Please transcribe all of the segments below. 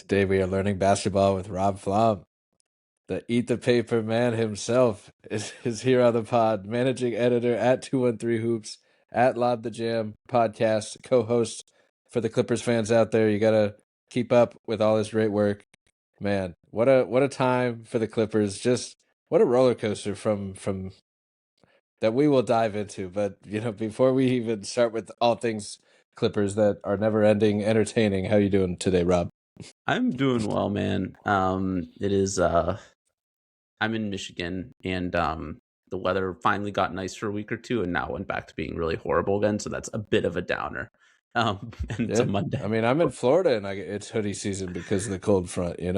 Today we are learning basketball with Rob Flom. The Eat the Paper man himself is here on the pod, managing editor at 213 Hoops, at Lob the Jam podcast, co-host for the Clippers fans out there. You gotta keep up with all this great work. Man, what a time for the Clippers. Just what a roller coaster from that we will dive into. But before we even start with all things Clippers that are never ending entertaining, how you doing today, Rob? I'm doing well, man. It is I'm in Michigan, and the weather finally got nice for a week or two and now went back to being really horrible again, so that's a bit of a downer. And it's a Yeah, Monday. I mean, I'm in Florida and it's hoodie season because of the cold front. Yeah.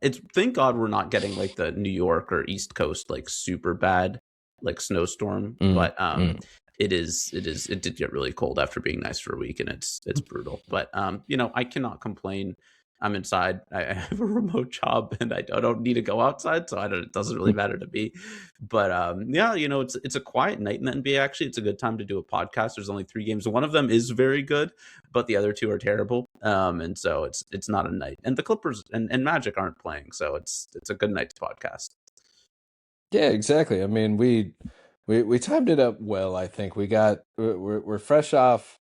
It's thank God we're not getting like the New York or East Coast like super bad like snowstorm, but it did get really cold after being nice for a week, and it's brutal. But I cannot complain. I'm inside. I have a remote job, and I don't need to go outside, so it doesn't really matter to me. But it's a quiet night in the NBA. Actually, it's a good time to do a podcast. There's only 3 games. One of them is very good, but the other 2 are terrible. And so it's not a night. And the Clippers and Magic aren't playing, so it's a good night to podcast. Yeah, exactly. I mean, we timed it up well. I think we're fresh off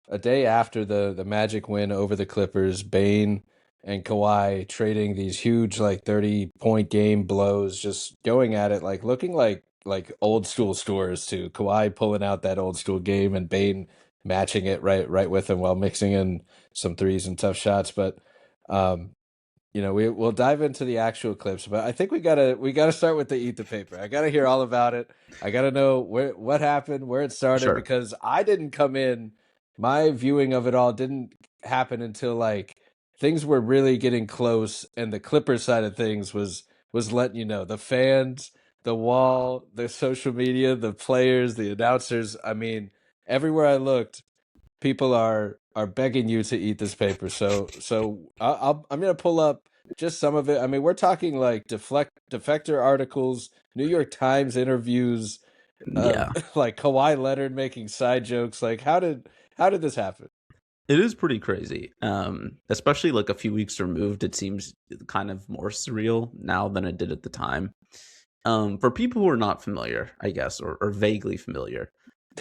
a day after the Magic win over the Clippers. Bane and Kawhi trading these huge 30-point game blows, just going at it, looking like old school stores too. Kawhi pulling out that old school game and Bane matching it right with him while mixing in some threes and tough shots. But we'll dive into the actual clips, but I think we gotta start with the Eat the Paper. I gotta hear all about it. I gotta know what happened, where it started, Sure. because I didn't come in. My viewing of it all didn't happen until things were really getting close, and the Clippers side of things was letting you know, the fans, the wall, the social media, the players, the announcers. I mean, everywhere I looked, people are begging you to eat this paper. So I'm gonna pull up just some of it. I mean, we're talking defector articles, New York Times interviews, Yeah. like Kawhi Leonard making side jokes. Like, how did this happen? It is pretty crazy. Especially like a few weeks removed, it seems kind of more surreal now than it did at the time. For people who are not familiar, I guess, or vaguely familiar,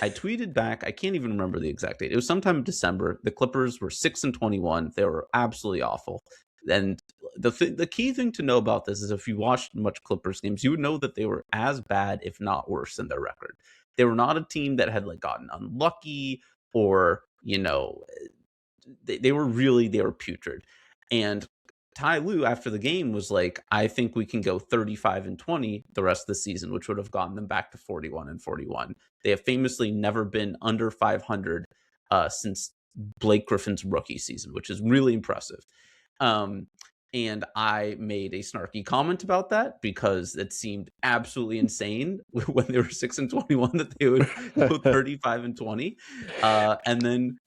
I tweeted back. I can't even remember the exact date. It was sometime in December. The Clippers were 6-21. They were absolutely awful. And the key thing to know about this is if you watched much Clippers games, you would know that they were as bad, if not worse, than their record. They were not a team that had gotten unlucky or they were putrid. And Ty Lue after the game was like, I think we can go 35-20 the rest of the season, which would have gotten them back to 41-41. They have famously never been under 500 since Blake Griffin's rookie season, which is really impressive. And I made a snarky comment about that because it seemed absolutely insane when they were 6-21 that they would go 35-20. And then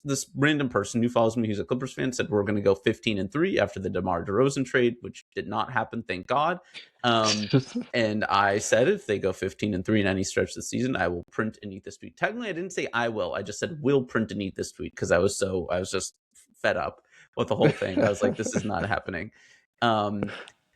this random person who follows me, who's a Clippers fan, said we're going to go 15-3 after the DeMar DeRozan trade, which did not happen, thank God. And I said if they go 15-3 in any stretch this season, I will print and eat this tweet. Technically, I didn't say I will. I just said will print and eat this tweet because I was just fed up with the whole thing. I was like, this is not happening.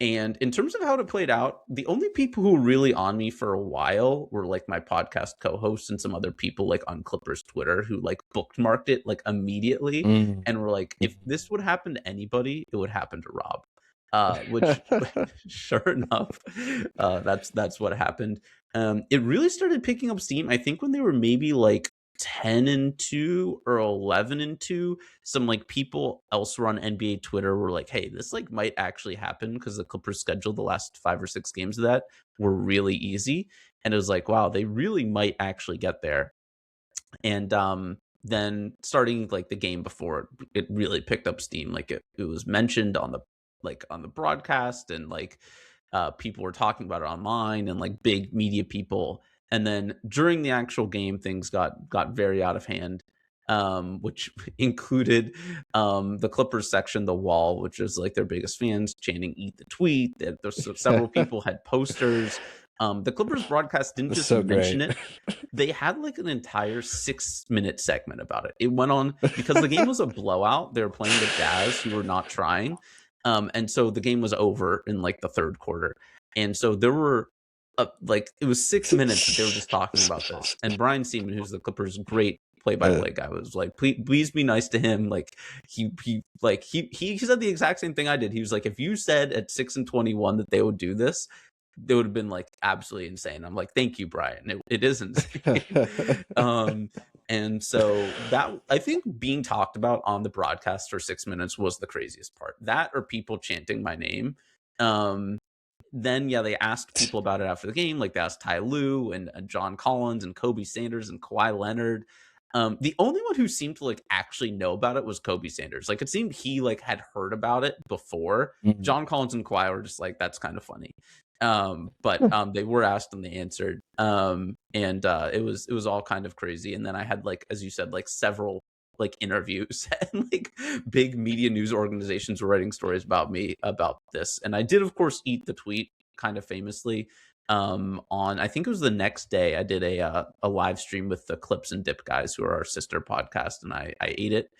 And in terms of how it played out, the only people who were really on me for a while were my podcast co-hosts and some other people on Clippers Twitter who bookmarked it immediately and were like, if this would happen to anybody, it would happen to Rob. Which sure enough, that's what happened. It really started picking up steam, I think, when they were maybe 10-2 or 11-2. Some people elsewhere on NBA Twitter were like, hey, this might actually happen because the Clippers scheduled the last 5 or 6 games of that were really easy. And it was like, wow, they really might actually get there. And then starting the game before it really picked up steam, it was mentioned on the broadcast, and people were talking about it online, and big media people. And then during the actual game, things got very out of hand, which included the Clippers section, the wall, which is their biggest fans chanting "Eat the tweet." There's several people had posters The Clippers broadcast didn't That's just so mention great. it. They had like an entire 6-minute segment about it. It went on because the game was a blowout. They were playing the Jazz, who were not trying. And so the game was over in like the third quarter. And so there were like it was 6 minutes that they were just talking about this. And Brian Seaman, who's the Clippers' great play-by-play guy, was like, please be nice to him. Like he said the exact same thing I did. He was like, if you said at 6-21 that they would do this, they would have been like absolutely insane. I'm like, thank you, Brian. It is insane. And so that, I think, being talked about on the broadcast for 6 minutes was the craziest part. That or people chanting my name. Then they asked people about it after the game. Like they asked Ty Lue and John Collins and Kobe Sanders and Kawhi Leonard. The only one who seemed to like actually know about it was Kobe Sanders. Like it seemed he like had heard about it before. John Collins and Kawhi were just like, that's kind of funny. But they were asked and they answered. And it was all kind of crazy. And then I had, like, as you said, like several like interviews and like big media news organizations were writing stories about me about this. And I did, of course, eat the tweet kind of famously. On, I think it was the next day, I did a live stream with the Clips and Dip guys, who are our sister podcast, and I ate it.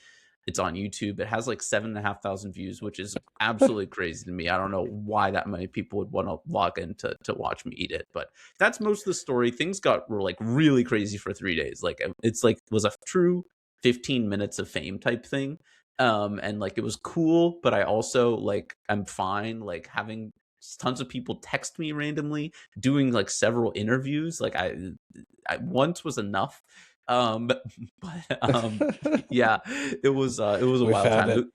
It's on YouTube. It has like 7,500 views, which is absolutely crazy to me. I don't know why that many people would want to log in to watch me eat it, but that's most of the story. Things were like really crazy for 3 days. Like it's like was a true 15 minutes of fame type thing. And like it was cool, but I also like I'm fine like having tons of people text me randomly, doing like several interviews. Like I once was enough. But yeah, it was a wild time.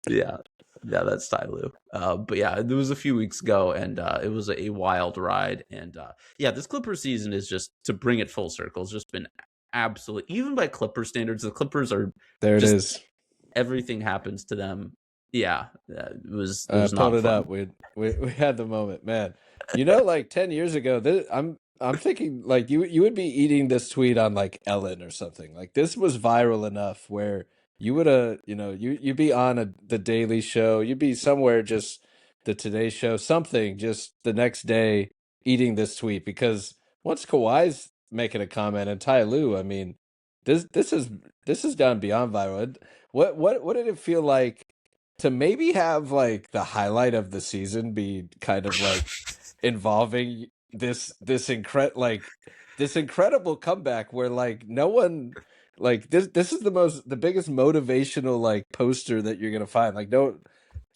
Yeah, that's Ty Lue. But yeah, it was a few weeks ago, and it was a wild ride. And this Clippers season is just, to bring it full circle, has just been absolutely, even by Clipper standards, the Clippers are there. Just, it is. Everything happens to them. Yeah, it was not pulled it fun. up. We had the moment, man. You know, like 10 years ago, I'm thinking like you would be eating this tweet on like Ellen or something. Like this was viral enough where you would you'd be on the Daily Show, you'd be somewhere, just the Today Show, something, just the next day eating this tweet, because once Kawhi's making a comment and Ty Lue, I mean, this is gone beyond viral. What did it feel like to maybe have like the highlight of the season be kind of like involving this incredible comeback, where like no one, like this is the biggest motivational like poster that you're gonna find, like no,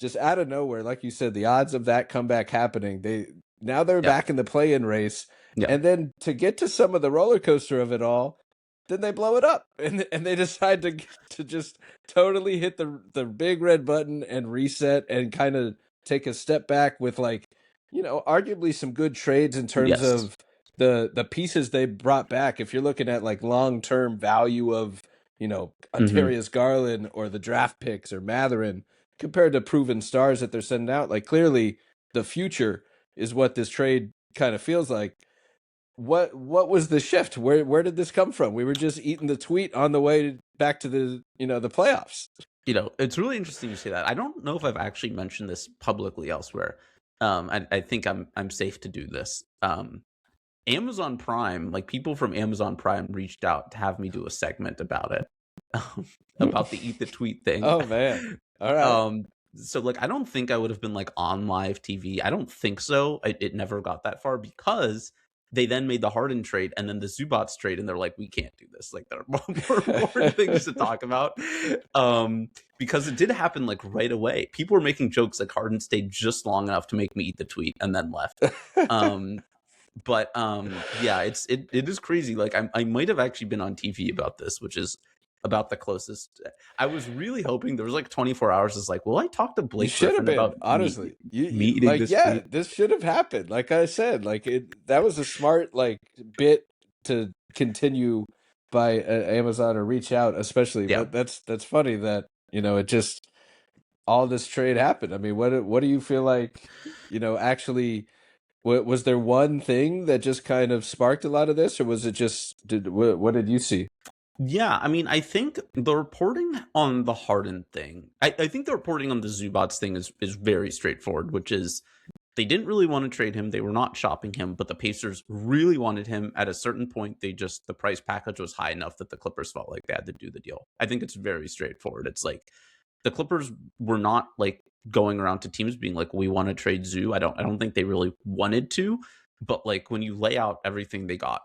just out of nowhere, like you said, the odds of that comeback happening, they're back in the play-in race, and then to get to some of the roller coaster of it all, then they blow it up, and they decide to just totally hit the big red button and reset and kind of take a step back with, like, arguably some good trades in terms of the pieces they brought back. If you're looking at like long-term value of, Darius Garland or the draft picks or Matheran compared to proven stars that they're sending out, like clearly the future is what this trade kind of feels like. What was the shift? Where did this come from? We were just eating the tweet on the way back to the playoffs. It's really interesting you say that. I don't know if I've actually mentioned this publicly elsewhere. I think I'm safe to do this. Amazon Prime, like people from Amazon Prime reached out to have me do a segment about it, about the eat the tweet thing. Oh man! All right. So like I don't think I would have been like on live TV. I don't think so. It never got that far, because they then made the Harden trade and then the Zubac trade, and they're like, we can't do this. Like there are more things to talk about. Because it did happen like right away. People were making jokes like Harden stayed just long enough to make me eat the tweet and then left. But it is crazy. Like I might have actually been on TV about this, which is about the closest. I was really hoping there was like 24 hours. Is like, will I talk to Blake Griffin about honestly me eating like, this tweet? This should have happened. Like I said, like that was a smart like bit to continue by Amazon, or reach out, especially. But that's funny that it just, all this trade happened. I mean, what do you feel like? Actually, was there one thing that just kind of sparked a lot of this, or was it just what did you see? Yeah, I mean, I think the reporting on the Harden thing, I think the reporting on the Zubac thing is very straightforward, which is They didn't really want to trade him. They were not shopping him, but the Pacers really wanted him. At a certain point, the price package was high enough that the Clippers felt like they had to do the deal. I think it's very straightforward. It's like the Clippers were not like going around to teams being like, we want to trade Zoo. I don't think they really wanted to, but like when you lay out everything they got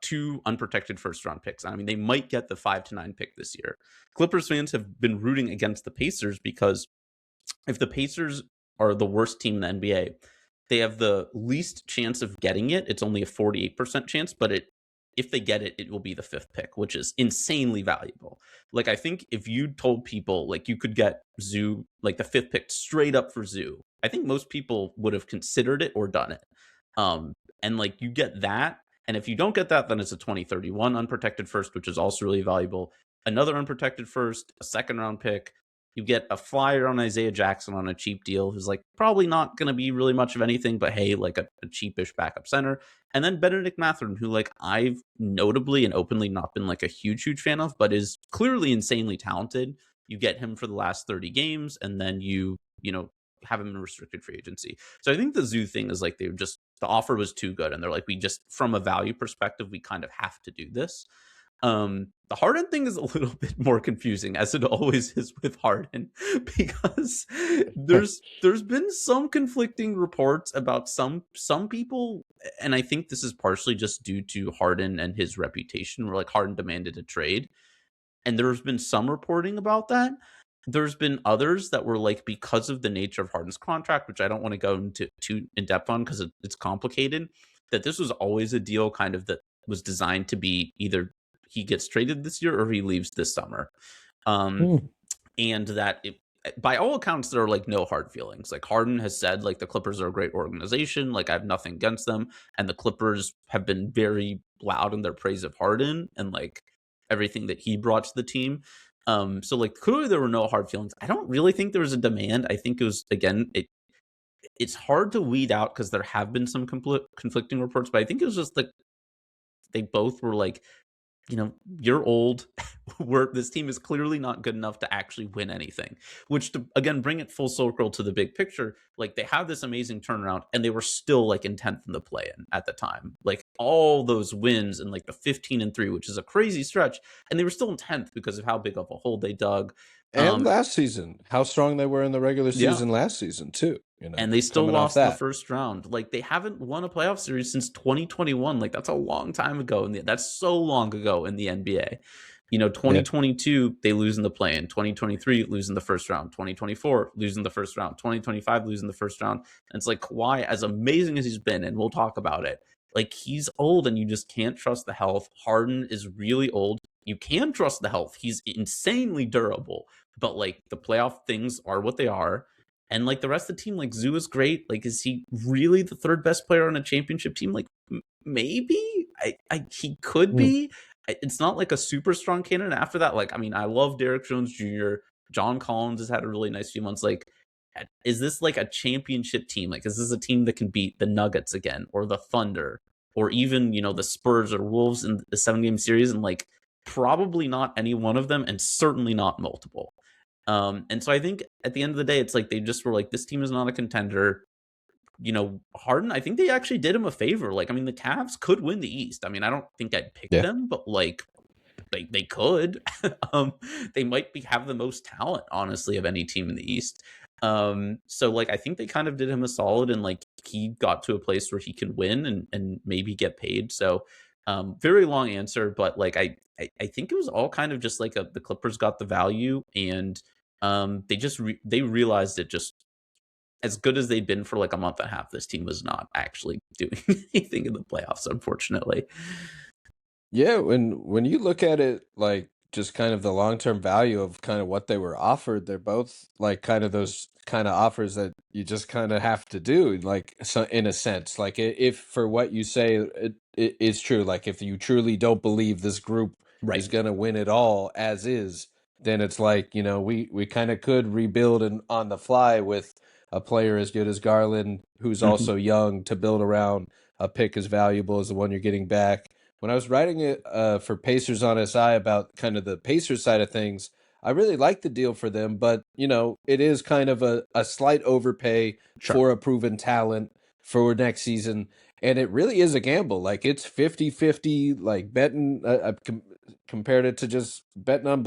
2 unprotected first round picks. I mean, they might get the 5 to 9 pick this year. Clippers fans have been rooting against the Pacers because if the Pacers are the worst team in the NBA, they have the least chance of getting it. It's only a 48% chance, but if they get it, it will be the 5th pick, which is insanely valuable. Like, I think if you told people like you could get Zoo, like the 5th pick straight up for Zoo, I think most people would have considered it or done it. And like you get that. And if you don't get that, then it's a 2031 unprotected first, which is also really valuable. Another unprotected first, a 2nd round pick. You get a flyer on Isaiah Jackson on a cheap deal, who's like probably not going to be really much of anything, but hey, like a cheapish backup center. And then Benedict Mathurin, who like I've notably and openly not been like a huge fan of, but is clearly insanely talented. You get him for the last 30 games, and then you have him in restricted free agency. So I think the Zoo thing is like the offer was too good, and they're like, we just, from a value perspective, we kind of have to do this. The Harden thing is a little bit more confusing, as it always is with Harden, because there's been some conflicting reports about some people, and I think this is partially just due to Harden and his reputation, where like Harden demanded a trade, and there's been some reporting about that. There's been others that were like, because of the nature of Harden's contract, which I don't want to go into too in depth on because it's complicated, that this was always a deal kind of that was designed to be either he gets traded this year or he leaves this summer. And that by all accounts, there are like no hard feelings. Like Harden has said, like the Clippers are a great organization. Like I have nothing against them. And the Clippers have been very loud in their praise of Harden and like everything that he brought to the team. So like clearly there were no hard feelings. I don't really think there was a demand. I think it was, again, it's hard to weed out because there have been some conflicting reports, but I think it was just like they both were like, you're old. This team is clearly not good enough to actually win anything, which to, again, bring it full circle to the big picture. Like they have this amazing turnaround and they were still like in 10th in the play-in at the time. Like all those wins and like the 15-3, which is a crazy stretch. And they were still in 10th because of how big of a hole they dug. And last season, how strong they were in the regular season last season too. And they still lost in the first round. Like they haven't won a playoff series since 2021. Like that's a long time ago. And that's so long ago in the NBA. 2022, they lose in the play-in. 2023, lose in the first round. 2024, lose in the first round. 2025, lose in the first round. And it's like Kawhi, as amazing as he's been, and we'll talk about it, like he's old and you just can't trust the health. Harden is really old. You can trust the health. He's insanely durable. But like the playoff things are what they are. And like the rest of the team, like Zoo is great. Like, is he really the 3rd best player on a championship team? Like, maybe he could be. It's not like a super strong candidate. After that, like, I mean, I love Derrick Jones Jr. John Collins has had a really nice few months. Like, is this like a championship team? Like, is this a team that can beat the Nuggets again, or the Thunder, or even the Spurs or Wolves in the 7-game series? And like, probably not any one of them, and certainly not multiple. And so I think at the end of the day, it's like they just were like, this team is not a contender. Harden, I think they actually did him a favor. Like, I mean, the Cavs could win the East. I mean, I don't think I'd pick them, but like they could. They might have the most talent, honestly, of any team in the East. So like I think they kind of did him a solid, and like he got to a place where he can win and maybe get paid. So very long answer, but like I think it was all kind of just like the Clippers got the value, and they just they realized it. Just as good as they'd been for like a month and a half, this team was not actually doing anything in the playoffs, unfortunately. Yeah, when you look at it, like just kind of the long-term value of kind of what they were offered, they're both like kind of those kind of offers that you just kind of have to do, like, so in a sense, like if for what you say it is true, like if you truly don't believe this group is going to win it all as is, then it's like, we kind of could rebuild on the fly with a player as good as Garland, who's also young, to build around a pick as valuable as the one you're getting back. When I was writing it for Pacers on SI about kind of the Pacers side of things, I really like the deal for them, but it is kind of a slight overpay Sure. for a proven talent for next season. And it really is a gamble. Like it's 50-50, like betting, compared it to just betting on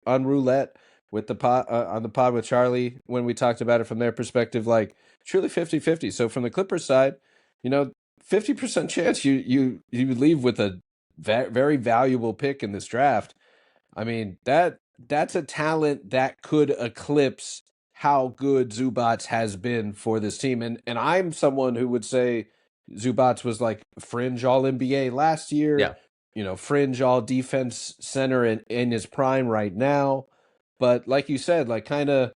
on roulette with the pod, on the pod with Charlie when we talked about it from their perspective, like truly 50-50. So from the Clippers side, 50% chance you leave with a very valuable pick in this draft. I mean, that's a talent that could eclipse how good Zubac has been for this team. And I'm someone who would say Zubac was like fringe all NBA last year, Yeah. fringe all defense center in his prime right now. But like you said, like kind of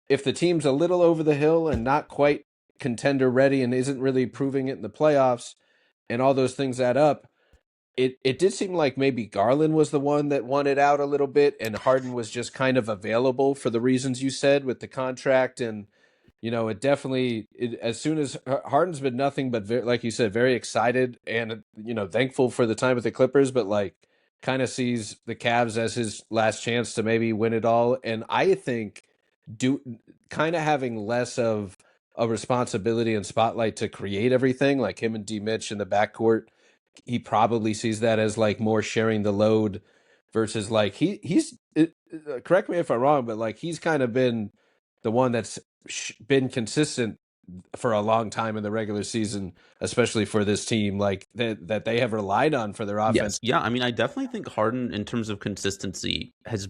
if the team's a little over the hill and not quite contender ready and isn't really proving it in the playoffs and all those things add up, it did seem like maybe Garland was the one that wanted out a little bit, and Harden was just kind of available for the reasons you said with the contract. And it definitely, as soon as Harden's been nothing but like you said, very excited and thankful for the time with the Clippers, but like kind of sees the Cavs as his last chance to maybe win it all. And I think do kind of having less of a responsibility and spotlight to create everything, like him and D Mitch in the backcourt, he probably sees that as like more sharing the load versus like he's correct me if I'm wrong, but like he's kind of been the one that's been consistent for a long time in the regular season, especially for this team, like that they have relied on for their offense. Yes. Yeah. I mean, I definitely think Harden, in terms of consistency, has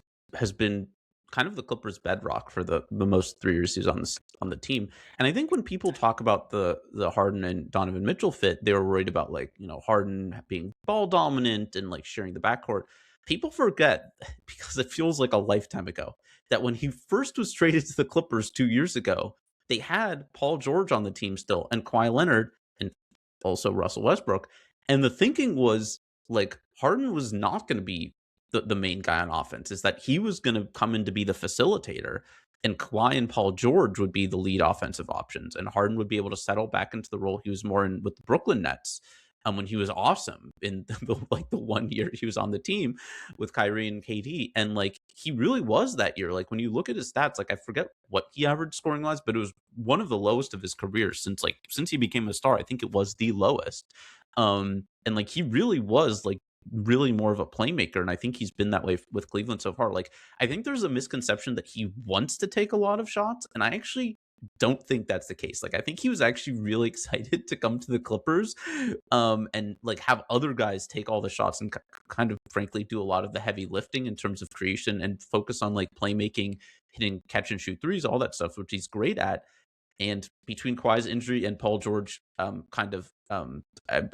been kind of the Clippers' bedrock for the most 3 years he's on the team. And I think when people talk about the Harden and Donovan Mitchell fit, they were worried about like Harden being ball dominant and like sharing the backcourt. People forget, because it feels like a lifetime ago, that when he first was traded to the Clippers 2 years ago, they had Paul George on the team still, and Kawhi Leonard, and also Russell Westbrook. And the thinking was like Harden was not going to be the main guy on offense, is that he was going to come in to be the facilitator, and Kawhi and Paul George would be the lead offensive options, and Harden would be able to settle back into the role he was more in with the Brooklyn Nets, when he was awesome in the 1 year he was on the team with Kyrie and KD. And like he really was that year. Like when you look at his stats, like I forget what he averaged scoring wise, but it was one of the lowest of his career since he became a star. I think it was the lowest. And like he really was like really more of a playmaker, and I think he's been that way with Cleveland so far. Like I think there's a misconception that he wants to take a lot of shots, and I actually don't think that's the case. Like I think he was actually really excited to come to the Clippers, and like have other guys take all the shots and kind of frankly do a lot of the heavy lifting in terms of creation and focus on like playmaking, hitting catch and shoot threes, all that stuff, which he's great at. And between Kawhi's injury and Paul George, I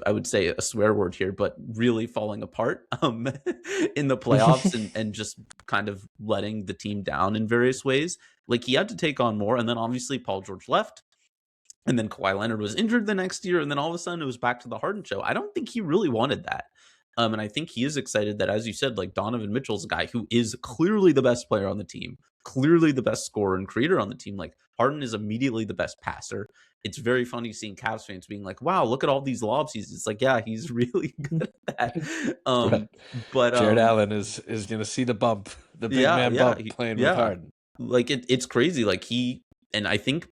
would say a swear word here, but really falling apart in the playoffs and just kind of letting the team down in various ways. Like he had to take on more, and then obviously Paul George left, and then Kawhi Leonard was injured the next year, and then all of a sudden it was back to the Harden show. I don't think he really wanted that. And I think he is excited that, as you said, like Donovan Mitchell's a guy who is clearly the best player on the team, clearly the best scorer and creator on the team. Like Harden is immediately the best passer. It's very funny seeing Cavs fans being like, wow, look at all these lobs. It's like, yeah, he's really good at that. Right. But Jared Allen is going to see the bump, the big man bump playing with Harden. Like it's crazy. Like and I think,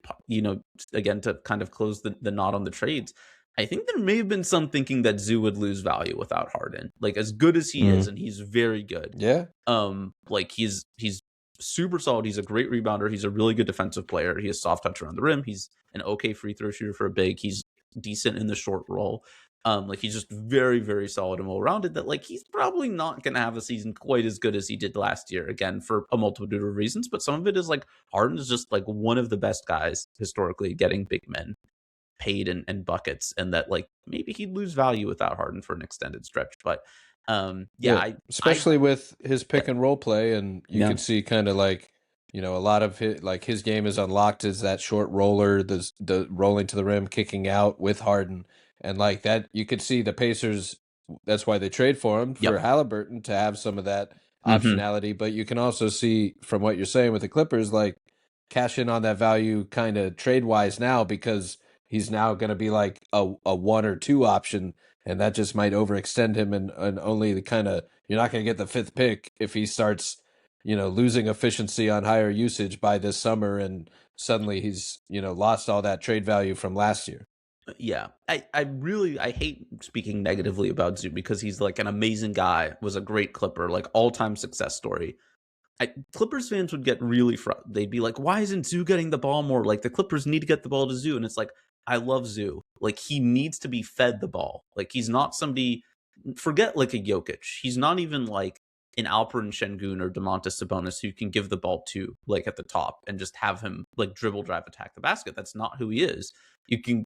again, to kind of close the knot on the trades, I think there may have been some thinking that Zoo would lose value without Harden. Like as good as he is, and he's very good. Yeah. Like he's super solid. He's a great rebounder. He's a really good defensive player. He has soft touch around the rim. He's an okay free throw shooter for a big. He's decent in the short roll. Like he's just very, very solid and well rounded. That like he's probably not going to have a season quite as good as he did last year. Again, for a multitude of reasons, but some of it is like Harden is just like one of the best guys historically getting big men paid and buckets, and that like maybe he'd lose value without Harden for an extended stretch. But especially with his pick and roll play, and you can see kind of like a lot of his game is unlocked as that short roller, the rolling to the rim, kicking out with Harden, and like that you could see the Pacers. That's why they trade for him for Halliburton to have some of that optionality. But you can also see from what you're saying with the Clippers, like cash in on that value kind of trade wise now, because he's now going to be like a 1 or 2 option, and that just might overextend him, and only the kind of, you're not going to get the 5th pick if he starts losing efficiency on higher usage by this summer, and suddenly he's, lost all that trade value from last year. Yeah, I hate speaking negatively about Zoo because he's like an amazing guy, was a great Clipper, like all-time success story. Clippers fans would get really frustrated. They'd be like, why isn't Zoo getting the ball more? Like, the Clippers need to get the ball to Zoo. And it's like, I love Zoo. Like, he needs to be fed the ball. Like, he's not somebody, forget like a Jokic. He's not even like an Alperen Şengün or Domantas Sabonis who you can give the ball to, like, at the top and just have him, like, dribble, drive, attack the basket. That's not who he is. You can,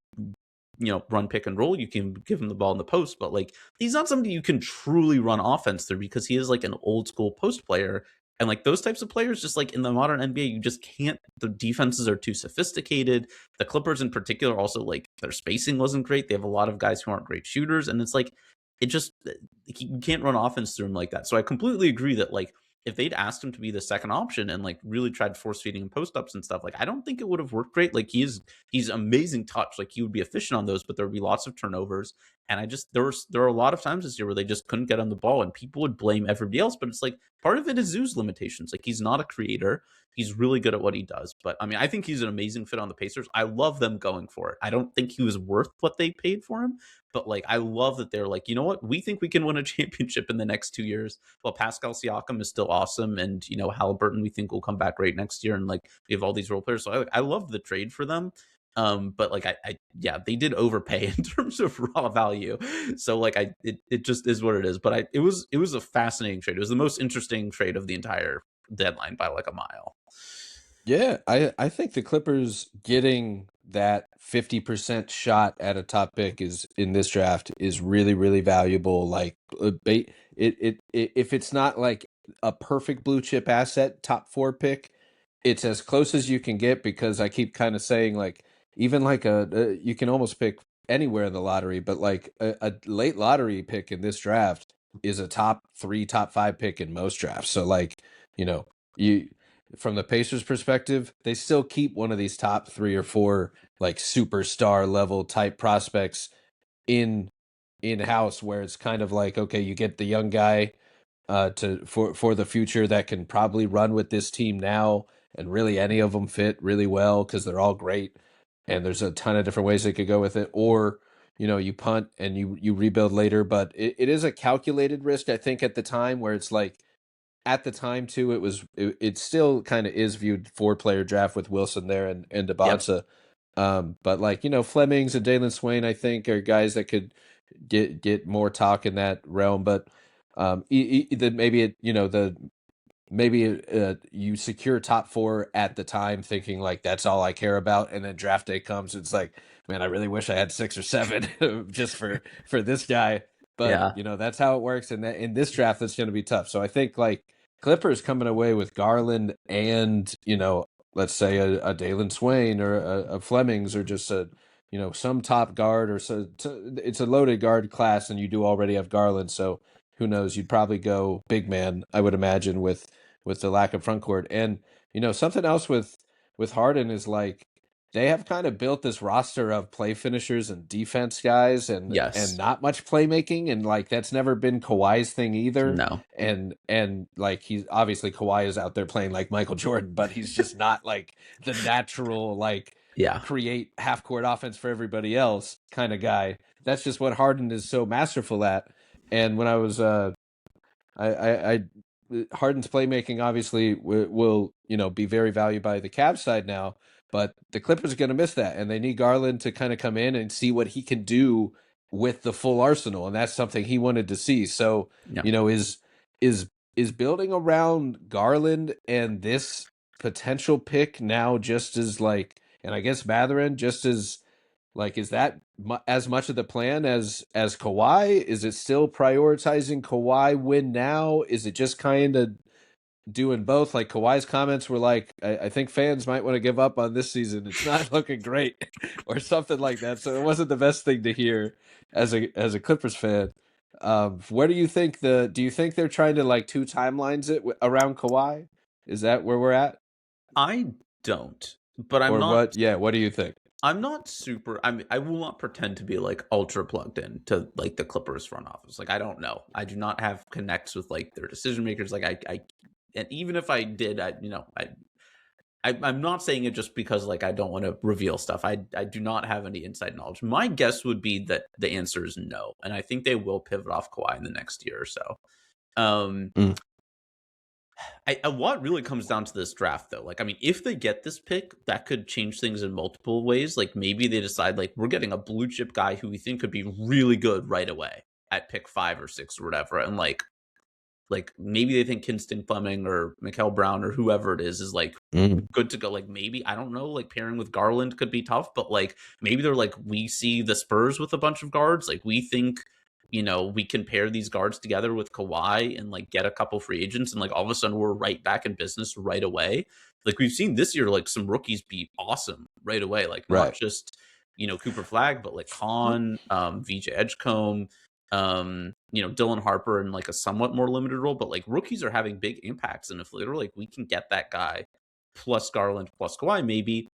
run pick and roll. You can give him the ball in the post, but like, he's not somebody you can truly run offense through because he is like an old school post player. And like those types of players, just like in the modern NBA, you just can't. The defenses are too sophisticated. The Clippers in particular, also like their spacing wasn't great. They have a lot of guys who aren't great shooters. And it's like, you can't run offense through him like that. So I completely agree that like, if they'd asked him to be the second option and like really tried force feeding him post ups and stuff, like I don't think it would have worked great. Like he's amazing touch, like he would be efficient on those, but there would be lots of turnovers. And there are a lot of times this year where they just couldn't get on the ball, and people would blame everybody else. But it's like part of it is Zoo's limitations. Like he's not a creator. He's really good at what he does. But I mean, I think he's an amazing fit on the Pacers. I love them going for it. I don't think he was worth what they paid for him, but like I love that they're like, you know what, we think we can win a championship in the next 2 years. Well, Pascal Siakam is still awesome, and Halliburton we think will come back great next year, and like we have all these role players. So I love the trade for them. But like yeah, they did overpay in terms of raw value. So like it just is what it is. But it was a fascinating trade. It was the most interesting trade of the entire deadline by like a mile. Yeah, I think the Clippers getting that 50% shot at a top pick is in this draft is really, really valuable. Like if it's not like a perfect blue chip asset, top 4 pick, it's as close as you can get, because I keep kind of saying like even like you can almost pick anywhere in the lottery, but like a late lottery pick in this draft is a top 3, top 5 pick in most drafts. So like, you from the Pacers perspective, they still keep one of these top 3 or 4 like superstar level type prospects in-house, where it's kind of like, okay, you get the young guy for the future that can probably run with this team now, and really any of them fit really well because they're all great, and there's a ton of different ways they could go with it. Or you punt and you rebuild later, but it is a calculated risk, I think, at the time, where it's like, at the time too, it still kind of is viewed 4-player draft with Wilson there and Debonsa. Yep. But like, Flemings and Dalen Swain, I think, are guys that could get more talk in that realm. But maybe you secure top 4 at the time, thinking like that's all I care about, and then draft day comes, it's like, man, I really wish I had 6 or 7 just for this guy. But Yeah. that's how it works, and in this draft, it's going to be tough. So I think like Clippers coming away with Garland and let's say a Dalen Swain or a Flemings, or just some top guard, or so it's a loaded guard class, and you do already have Garland, so who knows? You'd probably go big man, I would imagine, with the lack of front court. And something else with Harden is like, they have kind of built this roster of play finishers and defense guys, and Yes. not much playmaking, and like that's never been Kawhi's thing either. No. And like, he's obviously, Kawhi is out there playing like Michael Jordan, but he's just not like the natural like create half court offense for everybody else kind of guy. That's just what Harden is so masterful at. And when I was I Harden's playmaking obviously will be very valued by the Cavs side now, but the Clippers are going to miss that, and they need Garland to kind of come in and see what he can do with the full arsenal, and that's something he wanted to see. So is building around Garland and this potential pick now just as like, and I guess Matheran, just as like, is that as much of the plan as Kawhi? Is it still prioritizing Kawhi win now? Is it just kind of doing both? Like, Kawhi's comments were like, I think fans might want to give up on this season. It's not looking great, or something like that. So it wasn't the best thing to hear as a Clippers fan. Where do you think do you think they're trying to like 2 timelines it around Kawhi? Is that where we're at? I don't, but I'm or not. What? Yeah. What do you think? I'm not super. I will not pretend to be like ultra plugged in to like the Clippers front office. Like, I don't know. I do not have connects with like their decision makers. Like, and even if I did, I'm not saying it just because like I don't want to reveal stuff. I do not have any inside knowledge. My guess would be that the answer is no, and I think they will pivot off Kawhi in the next year or so. What really comes down to this draft, though, like, I mean, if they get this pick, that could change things in multiple ways. Like, maybe they decide, like, we're getting a blue chip guy who we think could be really good right away at pick 5 or 6 or whatever. And, like maybe they think Kinston Fleming or Mikal Brown or whoever it is like good to go. Like, maybe, I don't know, like pairing with Garland could be tough, but like maybe they're like, we see the Spurs with a bunch of guards. Like, we think, we can pair these guards together with Kawhi and like get a couple free agents. And like all of a sudden we're right back in business right away. Like we've seen this year, like some rookies be awesome right away. Like not just, Cooper Flagg, but like VJ Edgecombe, Dylan Harper in like a somewhat more limited role, but like rookies are having big impacts. And if they're like, we can get that guy plus Garland plus Kawhi, maybe,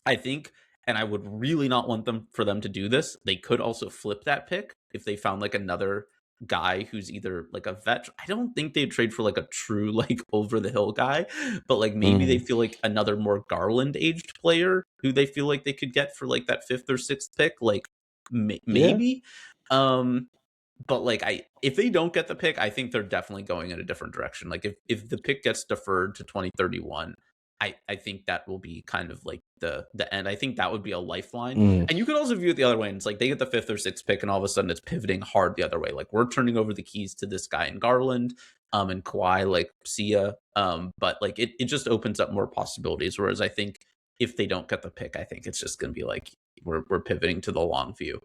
I think, and I would really not want for them to do this. They could also flip that pick if they found like another guy who's either like a vet. I don't think they'd trade for like a true like over the hill guy, but like maybe they feel like another more Garland aged player who they feel like they could get for like that 5th or 6th pick. Like maybe. But like if they don't get the pick, I think they're definitely going in a different direction. Like if the pick gets deferred to 2031, I think that will be kind of like the end. I think that would be a lifeline. And you could also view it the other way. And it's like they get the 5th or 6th pick, and all of a sudden it's pivoting hard the other way. Like we're turning over the keys to this guy in Garland, and Kawhi, like see ya. But like it just opens up more possibilities. Whereas I think if they don't get the pick, I think it's just gonna be like we're pivoting to the long view.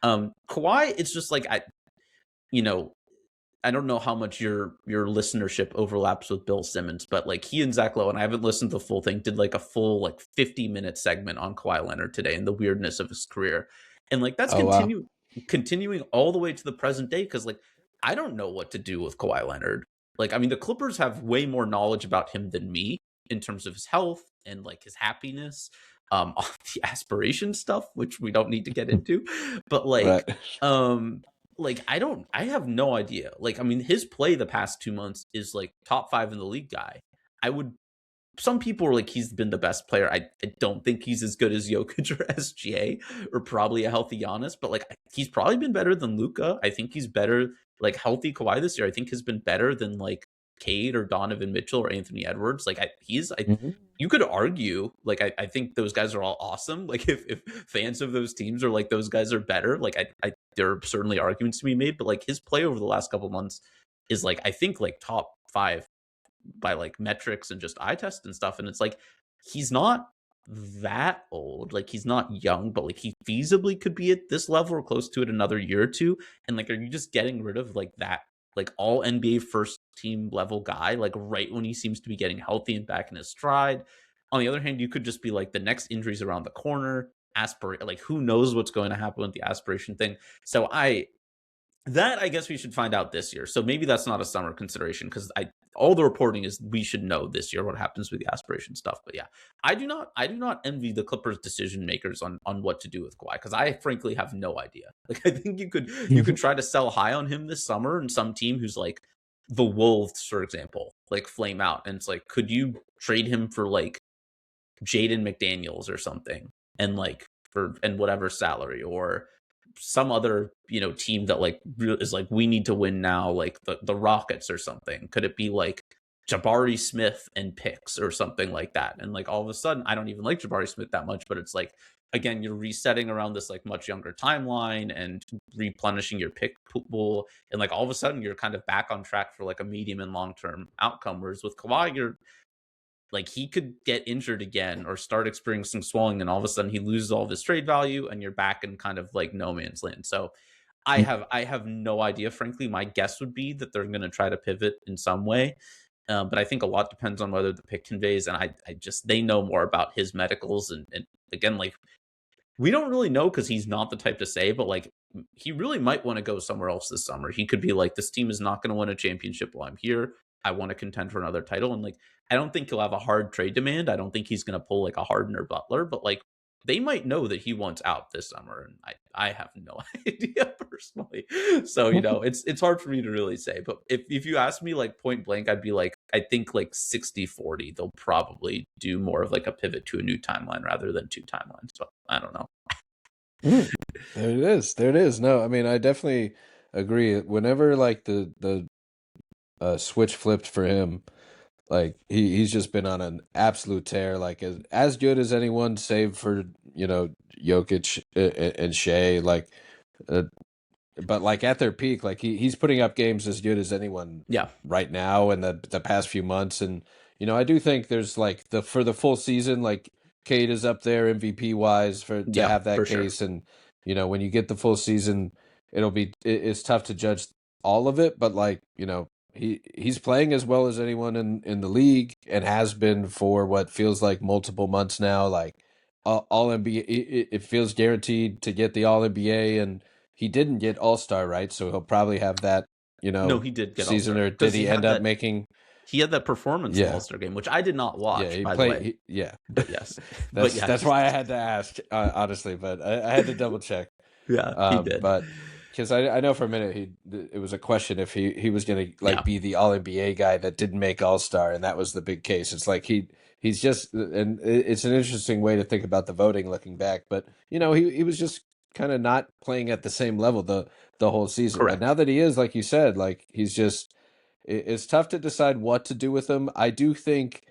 Kawhi, it's just like I don't know how much your listenership overlaps with Bill Simmons, but like he and Zach Lowe, and I haven't listened to the full thing, did like a full like 50-minute segment on Kawhi Leonard today and the weirdness of his career. And like that's continuing all the way to the present day, because like I don't know what to do with Kawhi Leonard. Like, I mean, the Clippers have way more knowledge about him than me in terms of his health and like his happiness, off the aspiration stuff, which we don't need to get into. But like like I have no idea. Like, I mean, his play the past 2 months is like top 5 in the league guy. Some people are like, he's been the best player. I don't think he's as good as Jokic or SGA or probably a healthy Giannis, but like he's probably been better than Luka. I think he's better, like healthy Kawhi this year, I think has been better than like Cade or Donovan Mitchell or Anthony Edwards. Like you could argue, like I think those guys are all awesome. Like if fans of those teams are like those guys are better, like there are certainly arguments to be made. But like his play over the last couple of months is like I think like top 5 by like metrics and just eye test and stuff. And it's like he's not that old, like he's not young, but like he feasibly could be at this level or close to it another year or two. And like, are you just getting rid of like that like all NBA first team level guy like right when he seems to be getting healthy and back in his stride? On the other hand, you could just be like the next injury's around the corner, like who knows what's going to happen with the aspiration thing. So I guess we should find out this year. So maybe that's not a summer consideration, because all the reporting is we should know this year what happens with the aspiration stuff. But yeah, I do not envy the Clippers decision makers on what to do with Kawhi, because I frankly have no idea. Like I think you could try to sell high on him this summer, and some team who's like the Wolves, for example, like flame out, and it's like, could you trade him for like Jaden McDaniels or something, and like and whatever salary, or some other team that like is like, we need to win now, like the Rockets or something? Could it be like Jabari Smith and picks or something like that? And like all of a sudden, I don't even like Jabari Smith that much, but it's like, again, you're resetting around this like much younger timeline and replenishing your pick pool, and like all of a sudden you're kind of back on track for like a medium and long-term outcome. Whereas with Kawhi, you're like, he could get injured again or start experiencing swelling, and all of a sudden he loses all of his trade value, and you're back in kind of like no man's land. So I have no idea, frankly. My guess would be that they're going to try to pivot in some way. But I think a lot depends on whether the pick conveys, and they know more about his medicals. And again, like, we don't really know, because he's not the type to say, but like he really might want to go somewhere else this summer. He could be like, this team is not going to win a championship while I'm here. I want to contend for another title. And like, I don't think he'll have a hard trade demand. I don't think he's going to pull like a Harden or Butler, but like they might know that he wants out this summer, and I have no idea personally. So, it's hard for me to really say. But if you ask me like point blank, I'd be like, I think like 60-40, they'll probably do more of like a pivot to a new timeline rather than two timelines. So I don't know. There it is. There it is. No, I mean, I definitely agree. Whenever like the switch flipped for him, like he's just been on an absolute tear, like as good as anyone, save for Jokic and Shea, like, uh, but like at their peak, like he's putting up games as good as anyone Yeah, right now and the past few months, and I do think there's like for the full season, like Cade is up there MVP wise to yeah, have that for sure. case, and when you get the full season, it's tough to judge all of it, but like he's playing as well as anyone in the league and has been for what feels like multiple months now. Like all NBA, it feels guaranteed to get the All NBA, and he didn't get All Star, right? So he'll probably have that No, he did get All season, Star or did because he end up making? he had that performance in the Yeah, All Star game, which I did not yeah, watch, he by the played. way. Yeah, But yes, but that's yeah, that's why I had to ask, honestly, but I had to double check. yeah, he did. But because I know for a minute it was a question if he was gonna like Yeah, be the All NBA guy that didn't make All Star, and that was the big case. It's like he's just, and it's an interesting way to think about the voting looking back. But he was just kind of not playing at the same level the whole season. But correct. now that he is, like you said, like he's just, it's tough to decide what to do with him. I do think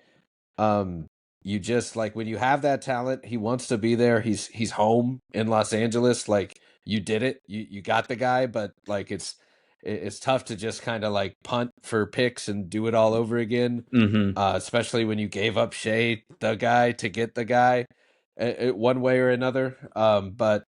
um, you just like when you have that talent, he wants to be there. He's home in Los Angeles. Like you did it. You got the guy, but like it's tough to just kind of like punt for picks and do it all over again. Hmm. Especially when you gave up Shea, the guy, to get the guy, one way or another. But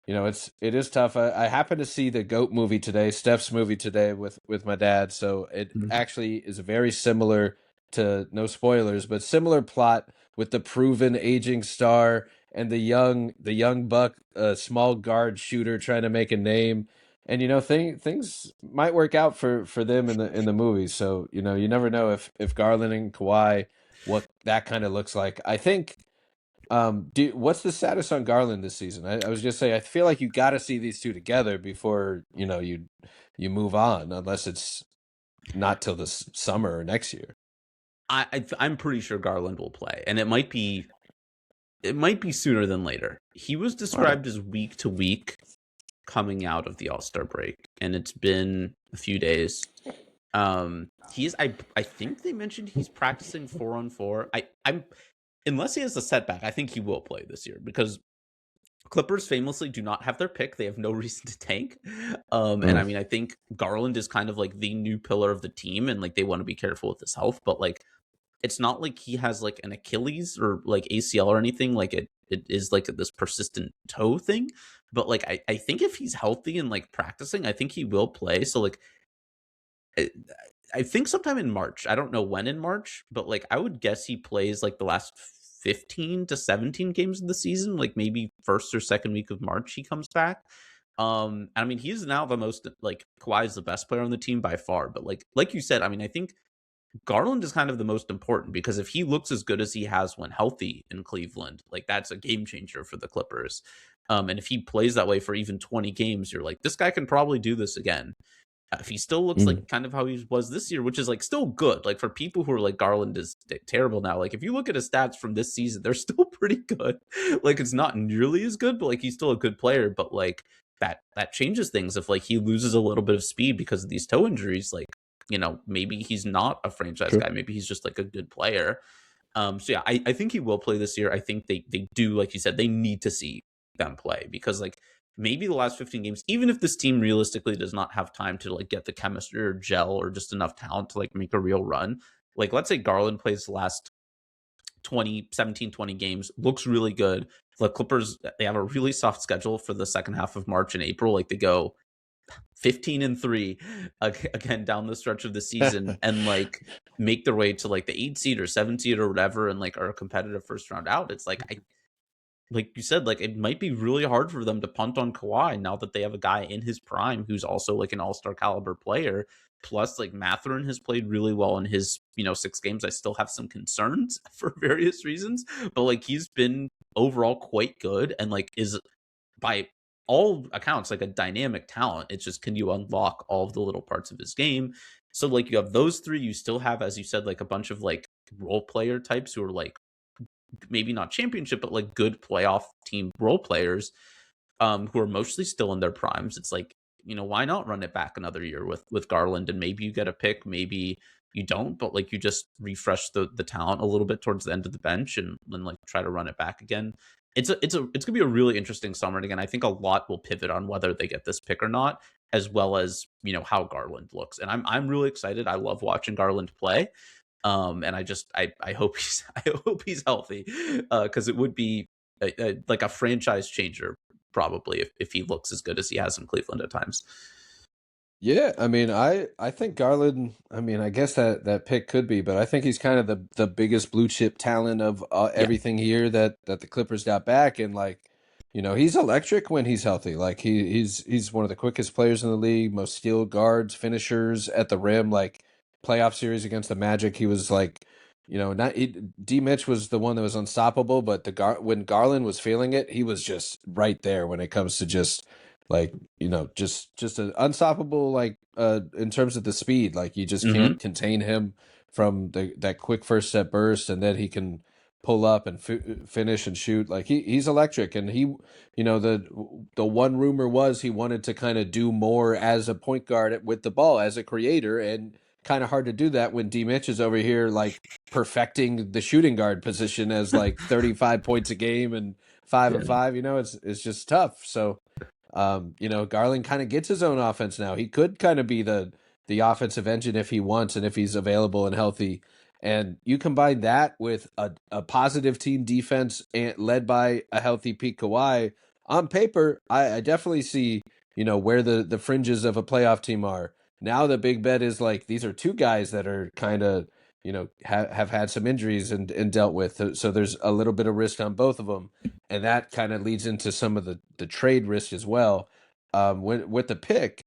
it is tough. I happened to see the Goat movie today, Steph's movie today with my dad. So it actually is very similar to, no spoilers, but similar plot with the proven aging star and the young buck, small guard shooter trying to make a name. And things might work out for them in the movie. So you never know if Garland and Kawhi, what that kind of looks like. I think what's the status on Garland this season? I was just saying, I feel like you got to see these two together before you move on, unless it's not till the summer or next year. I'm pretty sure Garland will play, and it might be sooner than later. He was described as week to week coming out of the All-Star break, and it's been a few days. He's I think they mentioned he's practicing 4-on-4. I'm unless he has a setback, I think he will play this year because Clippers famously do not have their pick. They have no reason to tank. And I mean, I think Garland is kind of like the new pillar of the team, and like they want to be careful with his health, but like it's not like he has like an Achilles or like ACL or anything. Like it is like this persistent toe thing. But like I think if he's healthy and like practicing, I think he will play. So like I, I think sometime in March. I don't know when in March, but like I would guess he plays like the last 15 to 17 games of the season, like maybe first or second week of March he comes back. I mean, he's now the most, like, Kawhi is the best player on the team by far, but like you said, I mean, I think Garland is kind of the most important because if he looks as good as he has when healthy in Cleveland, like that's a game changer for the Clippers. And if he plays that way for even 20 games, you're like, this guy can probably do this again. If he still looks like kind of how he was this year, which is like still good, like for people who are like Garland is terrible now, like if you look at his stats from this season, they're still pretty good. Like it's not nearly as good, but like he's still a good player. But like that changes things if like he loses a little bit of speed because of these toe injuries. Like maybe he's not a franchise guy, maybe he's just like a good player. So yeah, I think he will play this year. I think they do, like you said, they need to see them play because like maybe the last 15 games, even if this team realistically does not have time to like get the chemistry or gel or just enough talent to like make a real run, like let's say Garland plays the last 20 games, looks really good. The Clippers, they have a really soft schedule for the second half of March and April. Like they go 15-3 again down the stretch of the season and like make their way to like the 8 seed or 7 seed or whatever and like are a competitive first round out. It's like like you said, like it might be really hard for them to punt on Kawhi now that they have a guy in his prime who's also like an all-star caliber player. Plus, like Matherin has played really well in his 6 games. I still have some concerns for various reasons, but like he's been overall quite good and like is by all accounts like a dynamic talent. It's just, can you unlock all of the little parts of his game? So like you have those three. You still have, as you said, like a bunch of like role player types who are like maybe not championship, but like good playoff team role players, who are mostly still in their primes. It's like, why not run it back another year with Garland, and maybe you get a pick, maybe you don't, but like you just refresh the talent a little bit towards the end of the bench and then like try to run it back again. It's gonna be a really interesting summer. And again, I think a lot will pivot on whether they get this pick or not, as well as how Garland looks. And I'm really excited. I love watching Garland play. And I hope he's healthy, because it would be like a franchise changer probably if he looks as good as he has in Cleveland at times. Yeah, I mean, I think Garland. I mean, I guess that pick could be, but I think he's kind of the biggest blue chip talent of Yeah. everything here that the Clippers got back, and like, he's electric when he's healthy. Like he's one of the quickest players in the league, most skilled guards, finishers at the rim. Like playoff series against the Magic, he was like, D Mitch was the one that was unstoppable, but when Garland was feeling it, he was just right there when it comes to just like just an unstoppable, like in terms of the speed, like you just Mm-hmm. can't contain him from that quick first step burst, and then he can pull up and finish and shoot. Like he's electric, and the one rumor was he wanted to kind of do more as a point guard with the ball as a creator, and kind of hard to do that when D Mitch is over here like perfecting the shooting guard position as like 35 points a game and 5 and 5. It's just tough. So Garland kind of gets his own offense now. He could kind of be the offensive engine if he wants and if he's available and healthy. And you combine that with a positive team defense led by a healthy Pete Kawhi. On paper, I definitely see, where the fringes of a playoff team are. Now the big bet is like these are two guys that are kind of, have had some injuries and dealt with. So there's a little bit of risk on both of them. And that kind of leads into some of the trade risk as well. With the pick,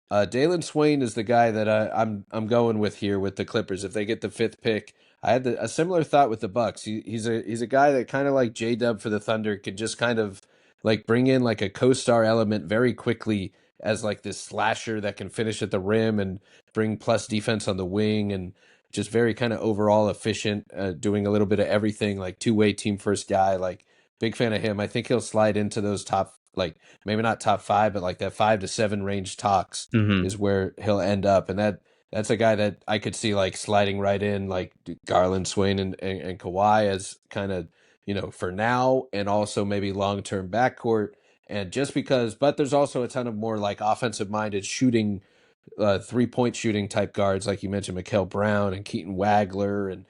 Dalen Swain is the guy that I'm going with here with the Clippers. If they get the fifth pick, I had a similar thought with the Bucks. He's a guy that kind of like J-Dub for the Thunder could just kind of like bring in like a co-star element very quickly as like this slasher that can finish at the rim and bring plus defense on the wing, and just very kind of overall efficient, doing a little bit of everything, like two-way team first guy. Like big fan of him. I think he'll slide into those top, like maybe not top five, but like that 5 to 7 range talks Mm-hmm. is where he'll end up. And that's a guy that I could see like sliding right in, like Garland, Swain, and Kawhi as kind of, for now, and also maybe long-term backcourt. And just because, but there's also a ton of more like offensive minded shooting, 3-point shooting type guards, like you mentioned, Mikael Brown and Keaton Wagler, and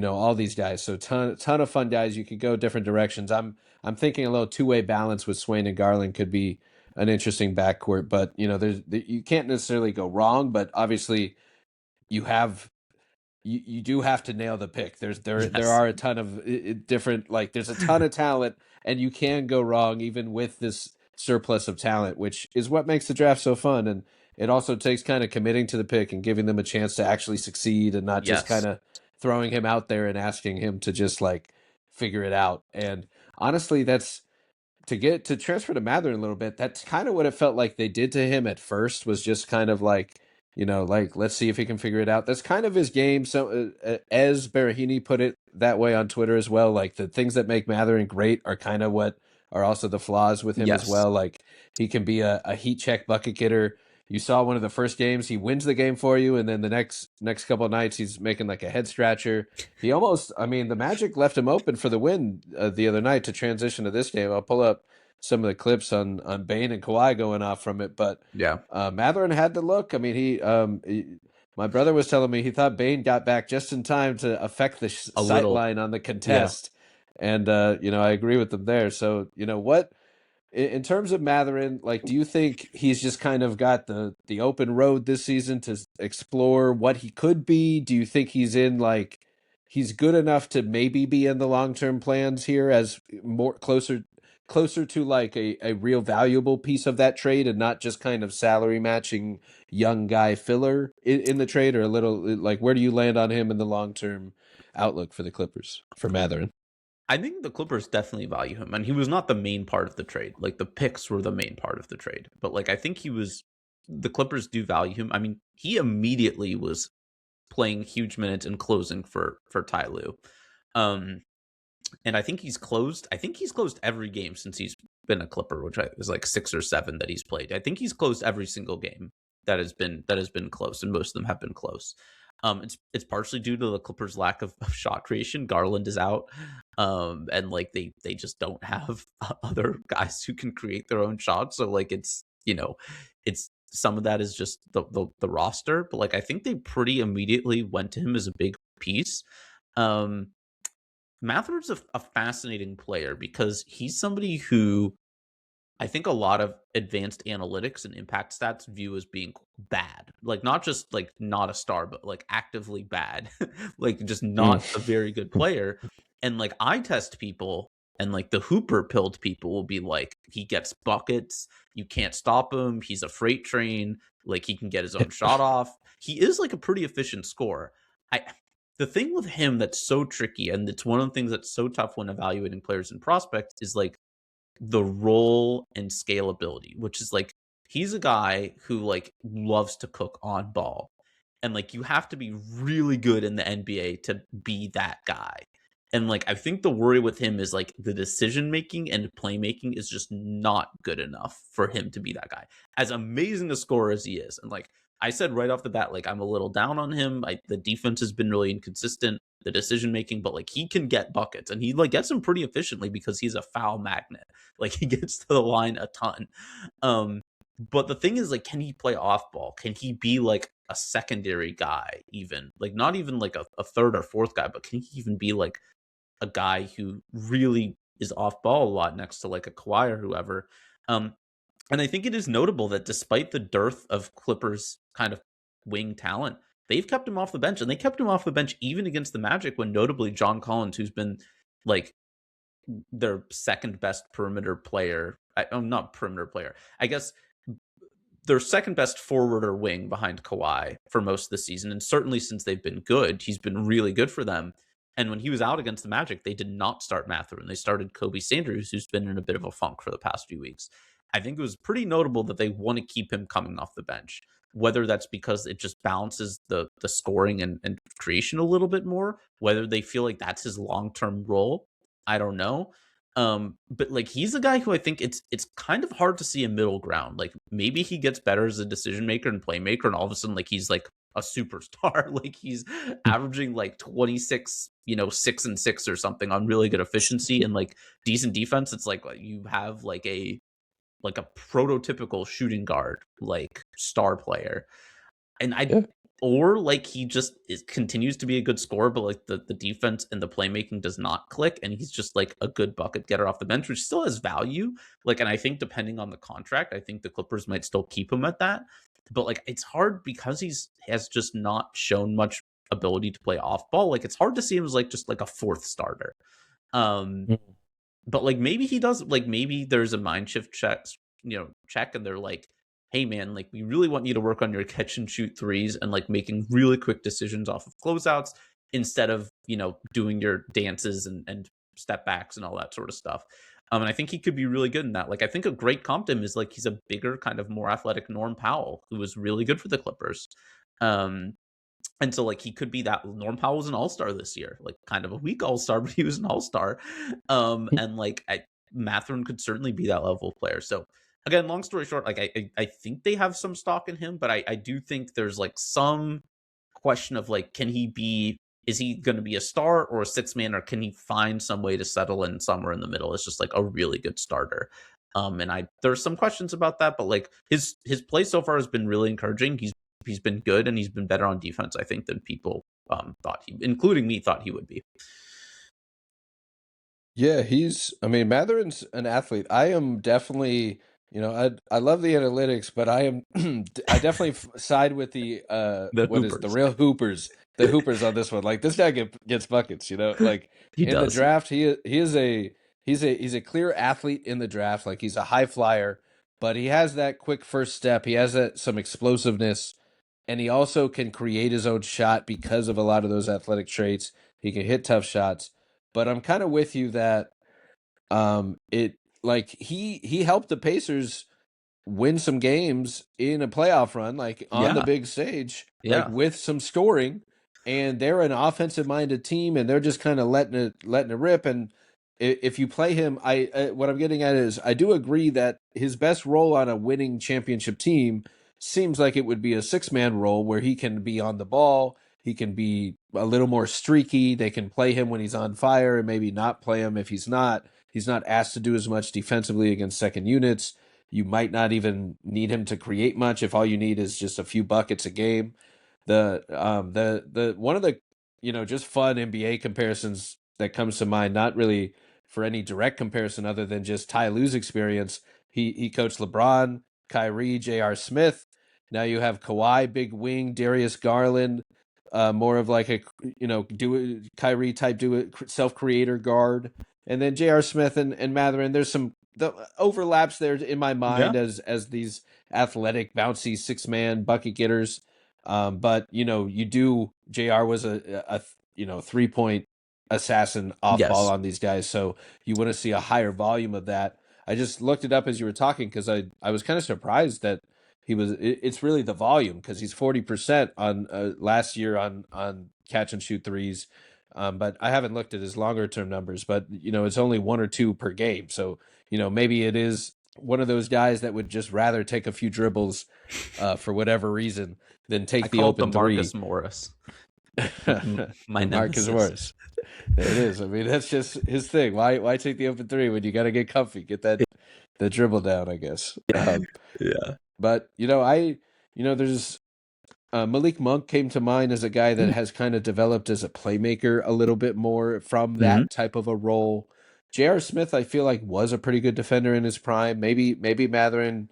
all these guys. So ton of fun guys. You could go different directions. I'm thinking a little two-way balance with Swain and Garland could be an interesting backcourt. But you can't necessarily go wrong. But obviously, you have you do have to nail the pick. There Yes. are a ton of different, like there's a ton of talent, and you can go wrong even with this surplus of talent, which is what makes the draft so fun. And it also takes kind of committing to the pick and giving them a chance to actually succeed, and not just Yes. kind of throwing him out there and asking him to just like figure it out. And honestly, that's to transfer to Matherin a little bit. That's kind of what it felt like they did to him at first, was just kind of like, like let's see if he can figure it out. That's kind of his game. So as Barahini put it that way on Twitter as well, like the things that make Matherin great are kind of what are also the flaws with him as Yes. well. Like he can be a heat check bucket getter. You saw one of the first games, he wins the game for you, and then the next couple of nights he's making like a head scratcher. He almost, I mean, the Magic left him open for the win the other night to transition to this game. I'll pull up some of the clips on Bane and Kawhi going off from it, but Yeah. Matherin had the look. I mean, my brother was telling me he thought Bane got back just in time to affect the A sight little. line on the Yeah. contest, and I agree with them there. So what? In terms of Matherin, like, do you think he's just kind of got the open road this season to explore what he could be? Do you think he's in like he's good enough to maybe be in the long-term plans here as more closer to like a real valuable piece of that trade, and not just kind of salary matching young guy filler in the trade? Or a little like, where do you land on him in the long-term outlook for the Clippers for Matherin? I think the Clippers definitely value him, and he was not the main part of the trade. Like the picks were the main part of the trade, but like I think the Clippers do value him. I mean, he immediately was playing huge minutes and closing for Ty Lue. And I think he's closed. I think he's closed every game since he's been a Clipper, which is like 6 or 7 that he's played. I think he's closed every single game that has been close, and most of them have been close. It's partially due to the Clippers' lack of shot creation. Garland is out, and like they just don't have other guys who can create their own shots. So like it's some of that is just the roster, but like I think they pretty immediately went to him as a big piece. Matherin's a fascinating player because he's somebody who I think a lot of advanced analytics and impact stats view as being bad. Like not just like not a star, but like actively bad. Like just not a very good player. And like I test people and like the Hooper pilled people will be like, he gets buckets, you can't stop him, he's a freight train, like he can get his own shot off. He is like a pretty efficient scorer. The thing with him that's so tricky, and it's one of the things that's so tough when evaluating players and prospects, is like the role and scalability, which is like he's a guy who like loves to cook on ball, and like you have to be really good in the NBA to be that guy. And like I think the worry with him is like the decision making and playmaking is just not good enough for him to be that guy. As amazing a scorer as he is, and like I said right off the bat, like I'm a little down on him. The defense has been really inconsistent, the decision making, but like he can get buckets, and he like gets them pretty efficiently because he's a foul magnet. Like he gets to the line a ton. But the thing is, like, can he play off ball? Can he be like a secondary guy, even like not even like a third or fourth guy, but can he even be like a guy who really is off ball a lot next to like a Kawhi or whoever? And I think it is notable that despite the dearth of Clippers kind of wing talent, they've kept him off the bench, and they kept him off the bench even against the Magic when notably John Collins, who's been like their second best perimeter player, not perimeter player, I guess their second best forward or wing behind Kawhi for most of the season. And certainly since they've been good, he's been really good for them. And when he was out against the Magic, they did not start Mathurin. They started Kobe Sanders, who's been in a bit of a funk for the past few weeks. I think it was pretty notable that they want to keep him coming off the bench, whether that's because it just balances the scoring and creation a little bit more, whether they feel like that's his long-term role. I don't know. But like he's a guy who I think it's kind of hard to see a middle ground. Like maybe he gets better as a decision maker and playmaker, and all of a sudden like he's like a superstar. Like he's averaging like 26, 6 and 6 or something on really good efficiency and like decent defense. It's like you have like a prototypical shooting guard, like star player. And or like he just continues to be a good scorer, but like the defense and the playmaking does not click, and he's just like a good bucket getter off the bench, which still has value. Like, and I think depending on the contract, I think the Clippers might still keep him at that. But like, it's hard because has just not shown much ability to play off ball. Like, it's hard to see him as like just like a fourth starter. But like maybe he does. Like maybe there's a mind shift check, and they're like, hey man, like we really want you to work on your catch and shoot threes and like making really quick decisions off of closeouts instead of, doing your dances and step backs and all that sort of stuff. And I think he could be really good in that. Like, I think a great comp to him is like, he's a bigger kind of more athletic Norm Powell, who was really good for the Clippers. And so like, he could be that. Norm Powell was an all-star this year, like kind of a weak all-star, but he was an all-star. And like Matheran could certainly be that level of player. So again, long story short, like I think they have some stock in him, but I do think there's like some question of like, is he going to be a star or a six man, or can he find some way to settle in somewhere in the middle? It's just like a really good starter. And there's some questions about that, but like his play so far has been really encouraging. He's been good, and he's been better on defense, I think, than people thought including me, thought he would be. Yeah, Matherin's an athlete. I am definitely, I love the analytics, but I definitely side with the real hoopers, the hoopers on this one. Like this guy gets buckets, like the draft, he's a clear athlete in the draft. Like he's a high flyer, but he has that quick first step. He has some explosiveness, and he also can create his own shot because of a lot of those athletic traits. He can hit tough shots. but I'm kind of with you that it like he helped the Pacers win some games in a playoff run, like on the Yeah. big stage, like Yeah. with some scoring. And they're an offensive minded team, and they're just kind of letting it rip. And if you play him, what I'm getting at is I do agree that his best role on a winning championship team seems like it would be a 6-man role where he can be on the ball. He can be a little more streaky. They can play him when he's on fire and maybe not play him if he's not. He's not asked to do as much defensively against second units. You might not even need him to create much if all you need is just a few buckets a game. The one of the just fun NBA comparisons that comes to mind, not really for any direct comparison other than just Ty Lue's experience. He coached LeBron, Kyrie, J.R. Smith. Now you have Kawhi, big wing, Darius Garland, more of like a Kyrie type self creator guard, and then J.R. Smith and Matherin. There's some the overlaps there in my mind Yeah. as these athletic, bouncy 6-man bucket getters. But JR was a 3-point assassin off ball Yes. on these guys, so you want to see a higher volume of that. I just looked it up as you were talking because I was kind of surprised that it's really the volume because he's 40% on last year on catch and shoot threes. But I haven't looked at his longer term numbers, but it's only 1 or 2 per game. So, maybe it is one of those guys that would just rather take a few dribbles for whatever reason than take I the call it open the three. Marcus Morris. My Marcus nemesis. Morris. It is. I mean, that's just his thing. Why take the open three when you got to get comfy, get the dribble down, I guess. Yeah. But there's Malik Monk came to mind as a guy that has kind of developed as a playmaker a little bit more from Mhm. that type of a role. J.R. Smith, I feel like, was a pretty good defender in his prime. Maybe Matherin,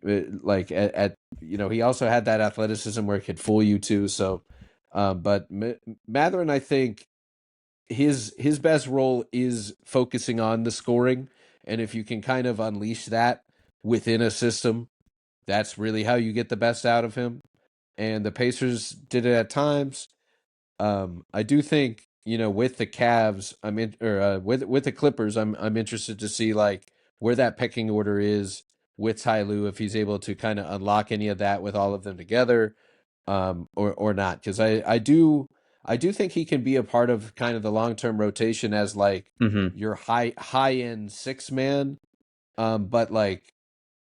like at he also had that athleticism where it could fool you too. So, but Matherin, I think his best role is focusing on the scoring, and if you can kind of unleash that within a system, that's really how you get the best out of him. And the Pacers did it at times. I do think with the Cavs, with the Clippers, I'm interested to see like where that pecking order is with Ty Lue, if he's able to kind of unlock any of that with all of them together, or not. Because I do think he can be a part of kind of the long term rotation as like Mhm. your high end 6-man. But like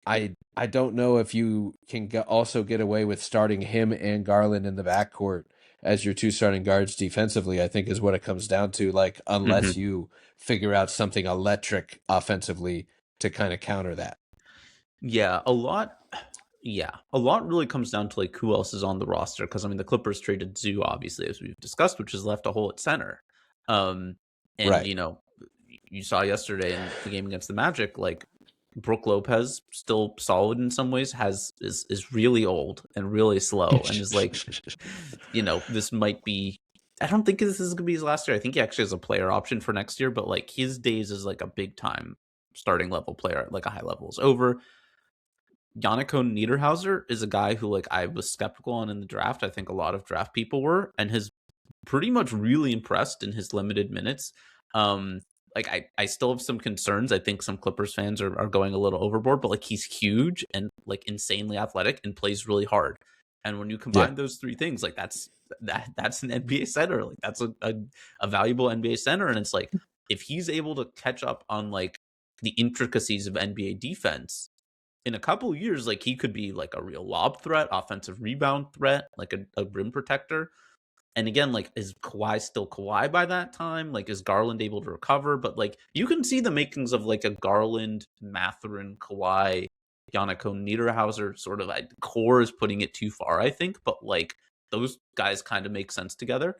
I don't know if you can also get away with starting him and Garland in the backcourt as your 2 starting guards defensively. I think is what it comes down to. Like unless Mhm. you figure out something electric offensively to kind of counter that. Yeah, a lot. Yeah, a lot really comes down to like who else is on the roster because I mean the Clippers traded Zoo obviously as we've discussed, which has left a hole at center. And Right. you saw yesterday in the game against the Magic, like Brook Lopez, still solid in some ways, is really old and really slow, and is like, this might be. I don't think this is gonna be his last year. I think he actually has a player option for next year, but like his days as like a big time starting level player at like a high level is over. Yanic Niederhauser is a guy who like I was skeptical on in the draft. I think a lot of draft people were, and has pretty much really impressed in his limited minutes. Like I still have some concerns. I think some Clippers fans are going a little overboard, but like he's huge and like insanely athletic and plays really hard. And when you Yeah. combine those 3 things, like that's an NBA center. Like that's a valuable NBA center. And it's like if he's able to catch up on like the intricacies of NBA defense in a couple years, like he could be like a real lob threat, offensive rebound threat, like a rim protector. And again, like, is Kawhi still Kawhi by that time? Like, is Garland able to recover? But like, you can see the makings of like a Garland, Matherin, Kawhi, Yanic Niederhauser sort of. Core is putting it too far, I think, but like those guys kind of make sense together.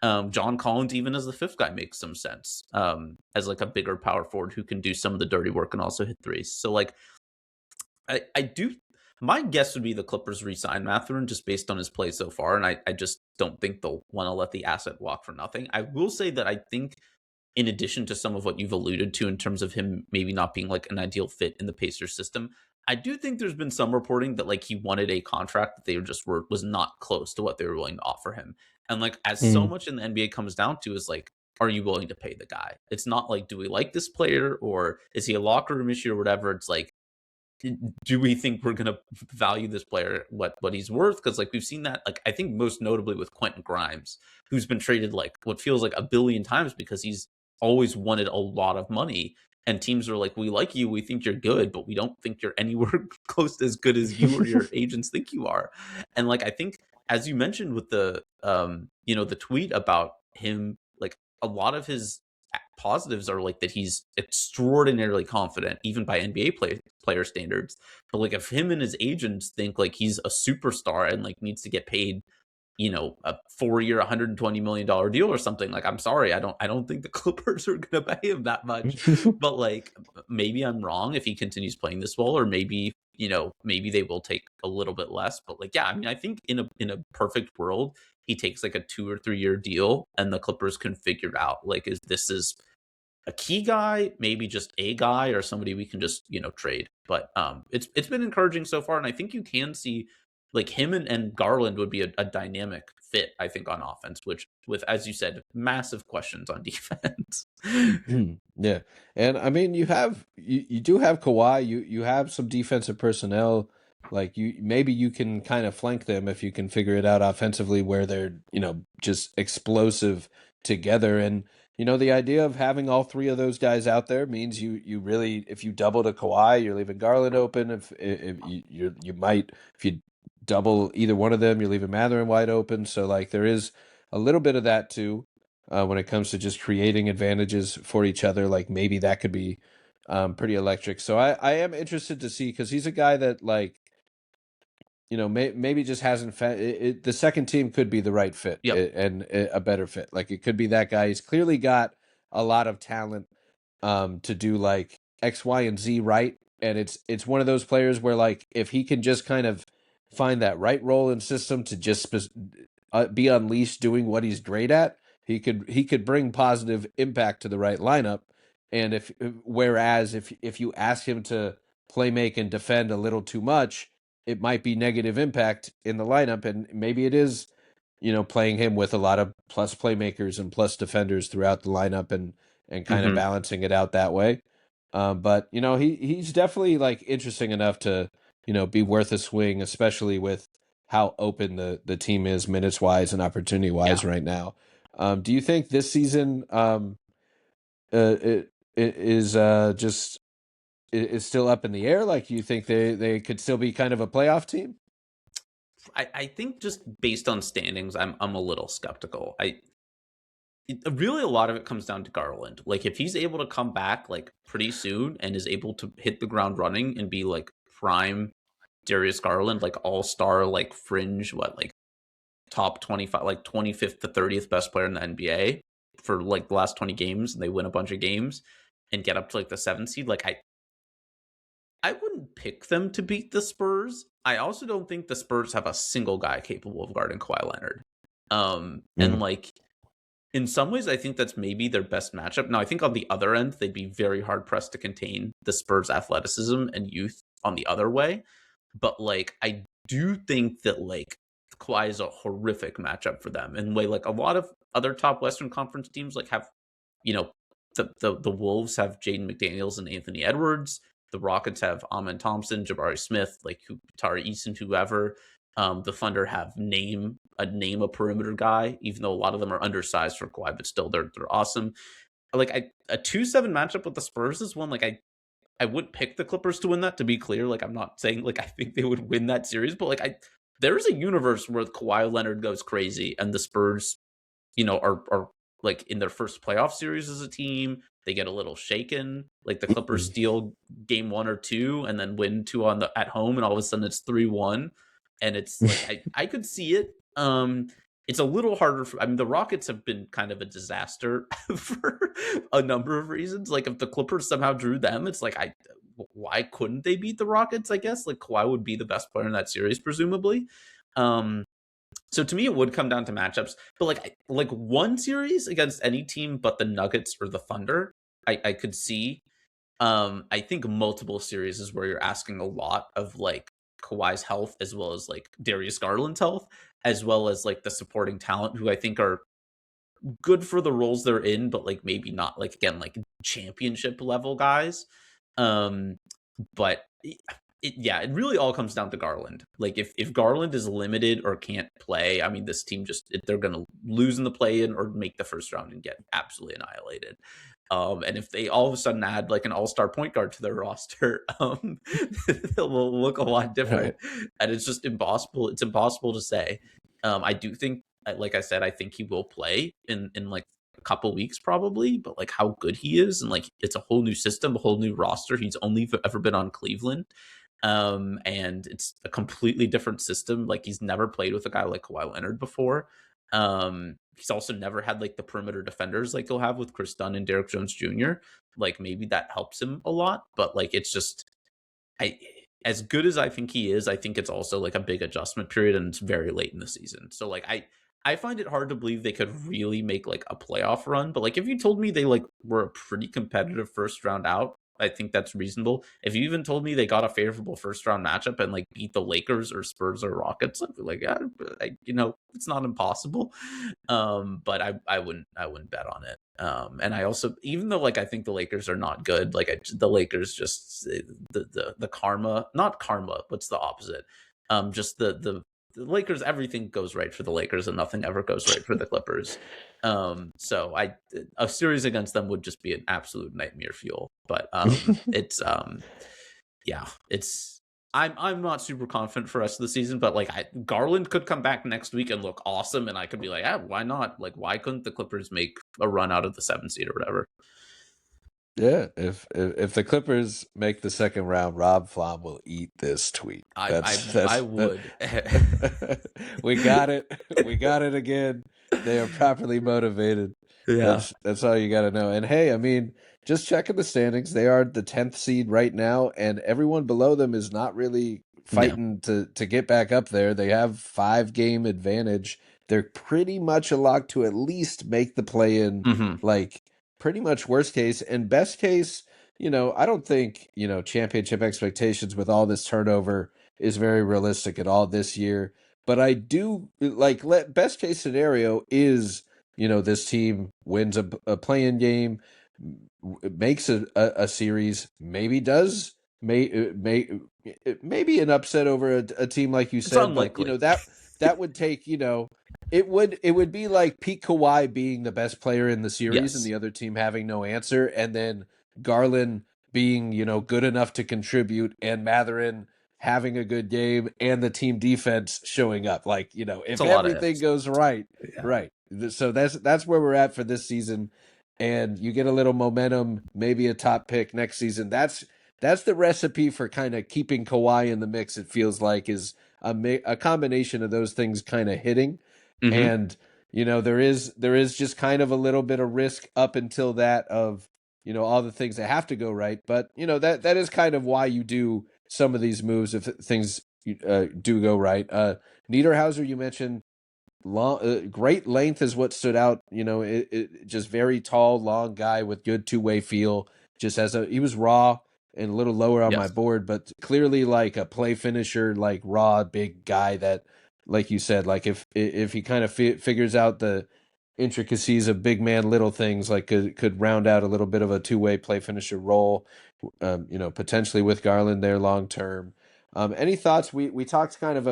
John Collins, even as the 5th guy, makes some sense as like a bigger power forward who can do some of the dirty work and also hit threes. So like, I do. My guess would be the Clippers re-sign Mathurin just based on his play so far, and I just don't think they'll want to let the asset walk for nothing. I will say that I think, in addition to some of what you've alluded to in terms of him maybe not being like an ideal fit in the Pacers system, I do think there's been some reporting that like he wanted a contract that they just was not close to what they were willing to offer him. And like as so Mm. much in the NBA comes down to is like are you willing to pay the guy? It's not like, do we like this player, or is he a locker room issue or whatever? It's like, do we think we're going to value this player what he's worth? Because like we've seen that, like I think most notably with Quentin Grimes, who's been traded like what feels like a billion times because he's always wanted a lot of money, and teams are like, we like you, we think you're good, but we don't think you're anywhere close to as good as you or your agents think you are. And like I think, as you mentioned with the the tweet about him, like a lot of his positives are like that he's extraordinarily confident even by NBA player standards. But like if him and his agents think like he's a superstar and like needs to get paid, a 4-year $120 million deal or something, like I'm sorry, I don't think the Clippers are gonna pay him that much. But like maybe I'm wrong if he continues playing this well, or maybe maybe they will take a little bit less. But like, yeah, I mean, I think in a perfect world he takes like a 2 or 3 year deal and the Clippers can figure out like, is this is a key guy, maybe just a guy, or somebody we can just trade. But it's been encouraging so far, and I think you can see like him and Garland would be a dynamic fit, I think, on offense, which with, as you said, massive questions on defense. Yeah, and I mean you do have Kawhi, you have some defensive personnel. Like maybe you can kind of flank them if you can figure it out offensively where they're just explosive together. And the idea of having all three of those guys out there means you really, if you double to Kawhi, you're leaving Garland open. If you might, if you double either one of them, you're leaving Matherin wide open. So like there is a little bit of that too, when it comes to just creating advantages for each other. Like maybe that could be pretty electric. So I am interested to see, because he's a guy that like maybe just hasn't the second team could be the right fit. Yep. And a better fit. Like it could be that guy. He's clearly got a lot of talent to do like X, Y, and Z right. And it's one of those players where like if he can just kind of find that right role and system to just be unleashed doing what he's great at, he could bring positive impact to the right lineup. And whereas if you ask him to play make and defend a little too much, it might be negative impact in the lineup. And maybe it is, playing him with a lot of plus playmakers and plus defenders throughout the lineup and kind of balancing it out that way. But he's definitely like interesting enough to be worth a swing, especially with how open the team is minutes wise and opportunity wise right now. Do you think this season it is just is still up in the air? Like, you think they could still be kind of a playoff team? I think just based on standings, I'm a little skeptical. Really a lot of it comes down to Garland. Like if he's able to come back like pretty soon and is able to hit the ground running and be like prime Darius Garland, like all-star, like fringe, like top 25, like 25th to 30th best player in the NBA for like the last 20 games, and they win a bunch of games and get up to like the 7th seed, like I wouldn't pick them to beat the Spurs. I also don't think the Spurs have a single guy capable of guarding Kawhi Leonard. And like in some ways, I think that's maybe their best matchup. Now, I think on the other end, they'd be very hard pressed to contain the Spurs' athleticism and youth on the other way. But like, I do think that like Kawhi is a horrific matchup for them. And way like a lot of other top Western Conference teams like have, the Wolves have Jaden McDaniels and Anthony Edwards. The Rockets have Amen Thompson, Jabari Smith, like Tari Eason, whoever. The Thunder have a perimeter guy, even though a lot of them are undersized for Kawhi, but still they're awesome. Like a 2-7 matchup with the Spurs is one like I would pick the Clippers to win that, to be clear. Like I'm not saying like I think they would win that series, but like there's a universe where Kawhi Leonard goes crazy and the Spurs, are like in their first playoff series as a team, they get a little shaken. Like the Clippers steal game 1 or 2 and then win 2 at home, and all of a sudden it's 3-1. And it's like I could see it. It's a little harder I mean, the Rockets have been kind of a disaster for a number of reasons. Like if the Clippers somehow drew them, it's like why couldn't they beat the Rockets? I guess like Kawhi would be the best player in that series, presumably. So to me, it would come down to matchups. But like one series against any team but the Nuggets or the Thunder, I could see. I think multiple series is where you're asking a lot of like Kawhi's health, as well as like Darius Garland's health, as well as like the supporting talent, who I think are good for the roles they're in, but like maybe not like again like championship level guys. Um, but yeah, it really all comes down to Garland. Like if Garland is limited or can't play, I mean, this team they're going to lose in the play-in or make the first round and get absolutely annihilated. And if they all of a sudden add like an all-star point guard to their roster, they'll look a lot different. Right. And it's just impossible. It's impossible to say. I do think, like I said, I think he will play in like a couple weeks probably, but like how good he is, and like it's a whole new system, a whole new roster. He's only ever been on Cleveland. And it's a completely different system. Like he's never played with a guy like Kawhi Leonard before. He's also never had like the perimeter defenders like he'll have with Chris Dunn and Derrick Jones Jr. Like maybe that helps him a lot, but like it's just as good as I think he is, I think it's also like a big adjustment period, and it's very late in the season. So like I find it hard to believe they could really make like a playoff run. But like if you told me they like were a pretty competitive first round out, I think that's reasonable. If you even told me they got a favorable first round matchup and like beat the Lakers or Spurs or Rockets, I'd be like, yeah, it's not impossible. But I wouldn't bet on it. And I also, even though like I think the Lakers are not good, like the Lakers just the karma, not karma, what's the opposite? Just the Lakers, everything goes right for the Lakers and nothing ever goes right for the Clippers. So a series against them would just be an absolute nightmare fuel. But I'm not super confident for the rest of the season, but like Garland could come back next week and look awesome, and I could be like, yeah, why not? Like, why couldn't the Clippers make a run out of the 7th seed or whatever? Yeah, if the Clippers make the second round, Rob Flom will eat this tweet. I would. We got it. We got it again. They are properly motivated. Yeah. That's all you got to know. And hey, I mean, just checking the standings. They are the 10th seed right now, and everyone below them is not really fighting to get back up there. They have 5-game advantage. They're pretty much a lock to at least make the play-in, like pretty much worst case. And best case, I don't think, championship expectations with all this turnover is very realistic at all this year. But I do like best case scenario is, this team wins a play-in game, makes a series, maybe does maybe an upset over a team like you said, unlikely. But that would take, it would be like Pete Kawhi being the best player in the series and the other team having no answer, and then Garland being, good enough to contribute, and Matheran having a good game, and the team defense showing up. Like, if everything goes right, right. So that's where we're at for this season, and you get a little momentum, maybe a top pick next season. That's the recipe for kind of keeping Kawhi in the mix. It feels like is a combination of those things kind of hitting. And, there is just kind of a little bit of risk up until that of, all the things that have to go right. But, that is kind of why you do some of these moves if things do go right. Niederhauser, you mentioned, great length is what stood out. It just very tall, long guy with good two-way feel. Just he was raw and a little lower on my board, but clearly like a play finisher, like raw, big guy that, like you said, like if he kind of figures out the intricacies of big man little things, like could round out a little bit of a two-way play finisher role, potentially with Garland there long term. Any thoughts? We talked kind of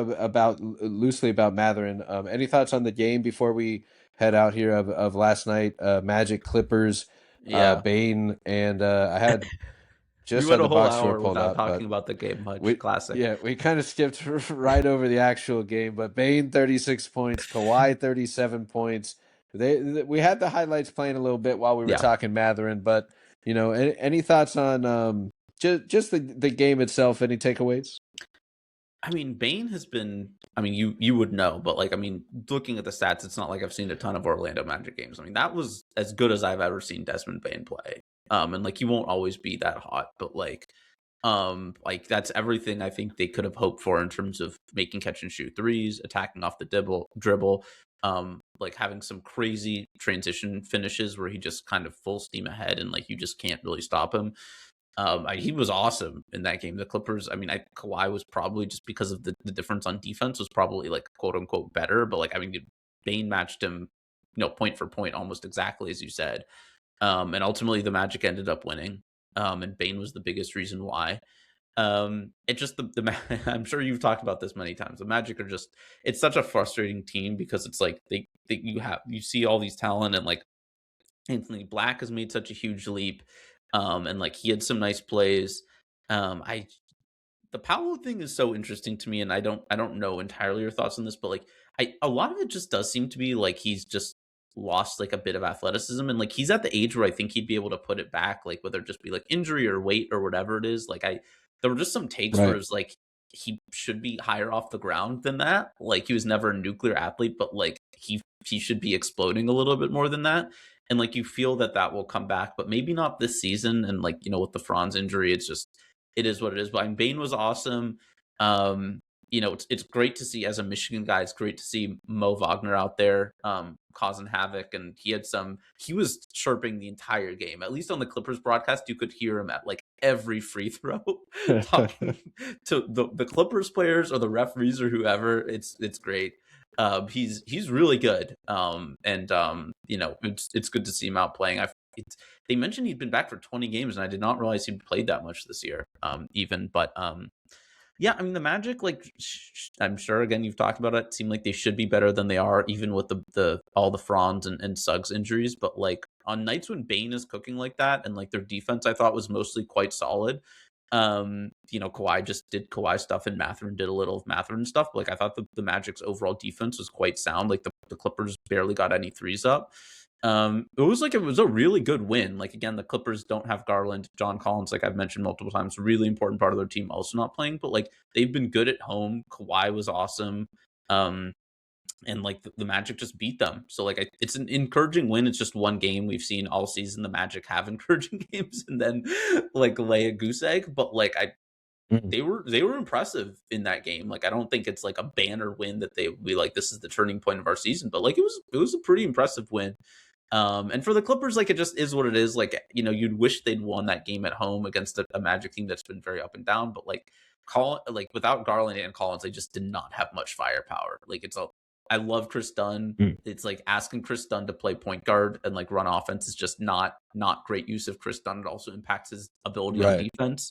loosely about Matherin. Any thoughts on the game before we head out here of last night? Magic Clippers, Bane, and I had just we went had a the whole box score hour pulled without up, talking about the game much. Classic. Yeah, we kind of skipped right over the actual game, but Bane 36 points, Kawhi 37 points. We had the highlights playing a little bit while we were talking Matherin, but any thoughts on just the game itself? Any takeaways? I mean, Bane has been, you would know, but looking at the stats, it's not like I've seen a ton of Orlando Magic games. That was as good as I've ever seen Desmond Bane play. And he won't always be that hot, but that's everything I think they could have hoped for in terms of making catch and shoot threes, attacking off the dribble, having some crazy transition finishes where he just kind of full steam ahead and you just can't really stop him. He was awesome in that game. The Clippers, Kawhi was probably, just because of the difference on defense, was probably quote unquote better, but Bane matched him point for point, almost exactly as you said. And ultimately the Magic ended up winning. And Bane was the biggest reason why. It just I'm sure you've talked about this many times. The Magic are just, it's such a frustrating team because it's like you see all these talent, and like Anthony Black has made such a huge leap. And like he had some nice plays. I The Paolo thing is so interesting to me, and I don't know entirely your thoughts on this, but like a lot of it just does seem to be like he's just lost like a bit of athleticism, and like he's at the age where I think he'd be able to put it back, like whether it just be like injury or weight or whatever it is. Like there were just some takes where Right. it was like he should be higher off the ground than that. Like he was never a nuclear athlete, but like he should be exploding a little bit more than that. And like you feel that that will come back, but maybe not this season. And like with the Franz injury, it's just it is what it is. But I mean, Bane was awesome. It's great to see as a Michigan guy. It's great to see Mo Wagner out there causing havoc, and he was chirping the entire game. At least on the Clippers broadcast, you could hear him at like every free throw talking to the Clippers players or the referees or whoever. It's great. He's really good. It's good to see him out playing. They mentioned he'd been back for 20 games, and I did not realize he'd played that much this year. Yeah, I mean the Magic, like I'm sure again you've talked about it, seem like they should be better than they are, even with the all the Franz and Suggs injuries. But like on nights when Bane is cooking like that, and like their defense, I thought was mostly quite solid. Kawhi just did Kawhi stuff, and Matherin did a little of Matherin stuff. But like I thought the Magic's overall defense was quite sound. Like the Clippers barely got any threes up. It was a really good win. Like again, the Clippers don't have Garland, John Collins, like I've mentioned multiple times, really important part of their team also not playing, but like they've been good at home. Kawhi was awesome. And like the Magic just beat them. So like it's an encouraging win. It's just one game. We've seen all season the Magic have encouraging games and then like lay a goose egg. But like they were impressive in that game. Like I don't think it's like a banner win that we like this is the turning point of our season, but like it was a pretty impressive win. And for the Clippers, like it just is what it is. Like you'd wish they'd won that game at home against a Magic team that's been very up and down. But like without Garland and Collins, they just did not have much firepower. Like I love Chris Dunn. It's like asking Chris Dunn to play point guard and like run offense is just not great use of Chris Dunn. It also impacts his ability on defense.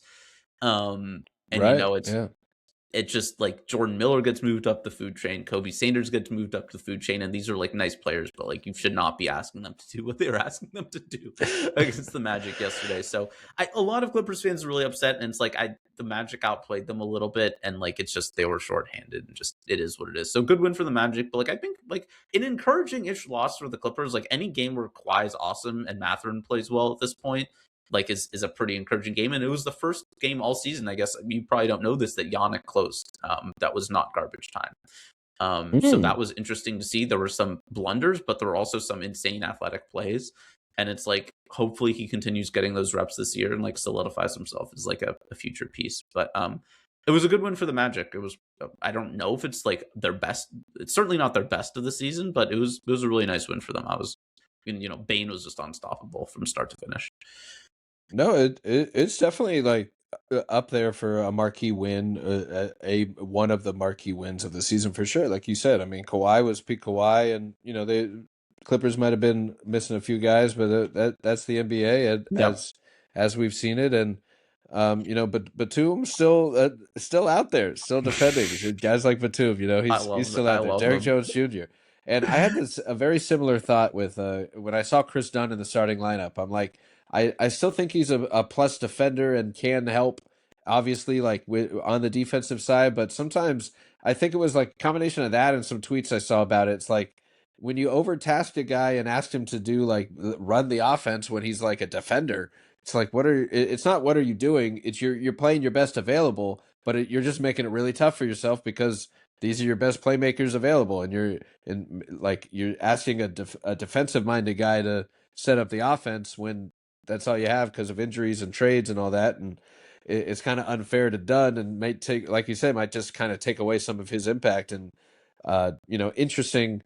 It's just like Jordan Miller gets moved up the food chain, Kobe Sanders gets moved up the food chain, and these are like nice players, but like you should not be asking them to do what they were asking them to do against the Magic yesterday. So a lot of Clippers fans are really upset, and it's like the Magic outplayed them a little bit, and like it's just they were shorthanded, and just it is what it is. So good win for the Magic, but like I think like an encouraging-ish loss for the Clippers. Like any game where Kawhi is awesome and Matherin plays well at this point, like is a pretty encouraging game. And it was the first game all season, I guess you probably don't know this, that Yanic closed. That was not garbage time. So that was interesting to see. There were some blunders, but there were also some insane athletic plays. And it's like, hopefully he continues getting those reps this year and like solidifies himself as like a future piece. But it was a good win for the Magic. It was, I don't know if it's like their best. It's certainly not their best of the season, but it was a really nice win for them. Bane was just unstoppable from start to finish. No, it's definitely like up there for a marquee win, one of the marquee wins of the season for sure. Like you said, I mean, Kawhi was peak Kawhi, and the Clippers might have been missing a few guys, but that's the NBA as we've seen it, and but Batum still out there, still defending. Guys like Batum, he's still out there. Derrick Jones Jr. And I had a very similar thought with when I saw Chris Dunn in the starting lineup. I'm like, I still think he's a plus defender and can help, obviously, like on the defensive side. But sometimes I think it was like a combination of that and some tweets I saw about it. It's like when you overtask a guy and ask him to do like run the offense when he's like a defender, it's like it's not what are you doing? It's you're playing your best available, but you're just making it really tough for yourself because these are your best playmakers available, and you're asking a defensive minded guy to set up the offense when that's all you have because of injuries and trades and all that. And it's kind of unfair to Dunn and might take, like you said, might just kind of take away some of his impact. And, interesting,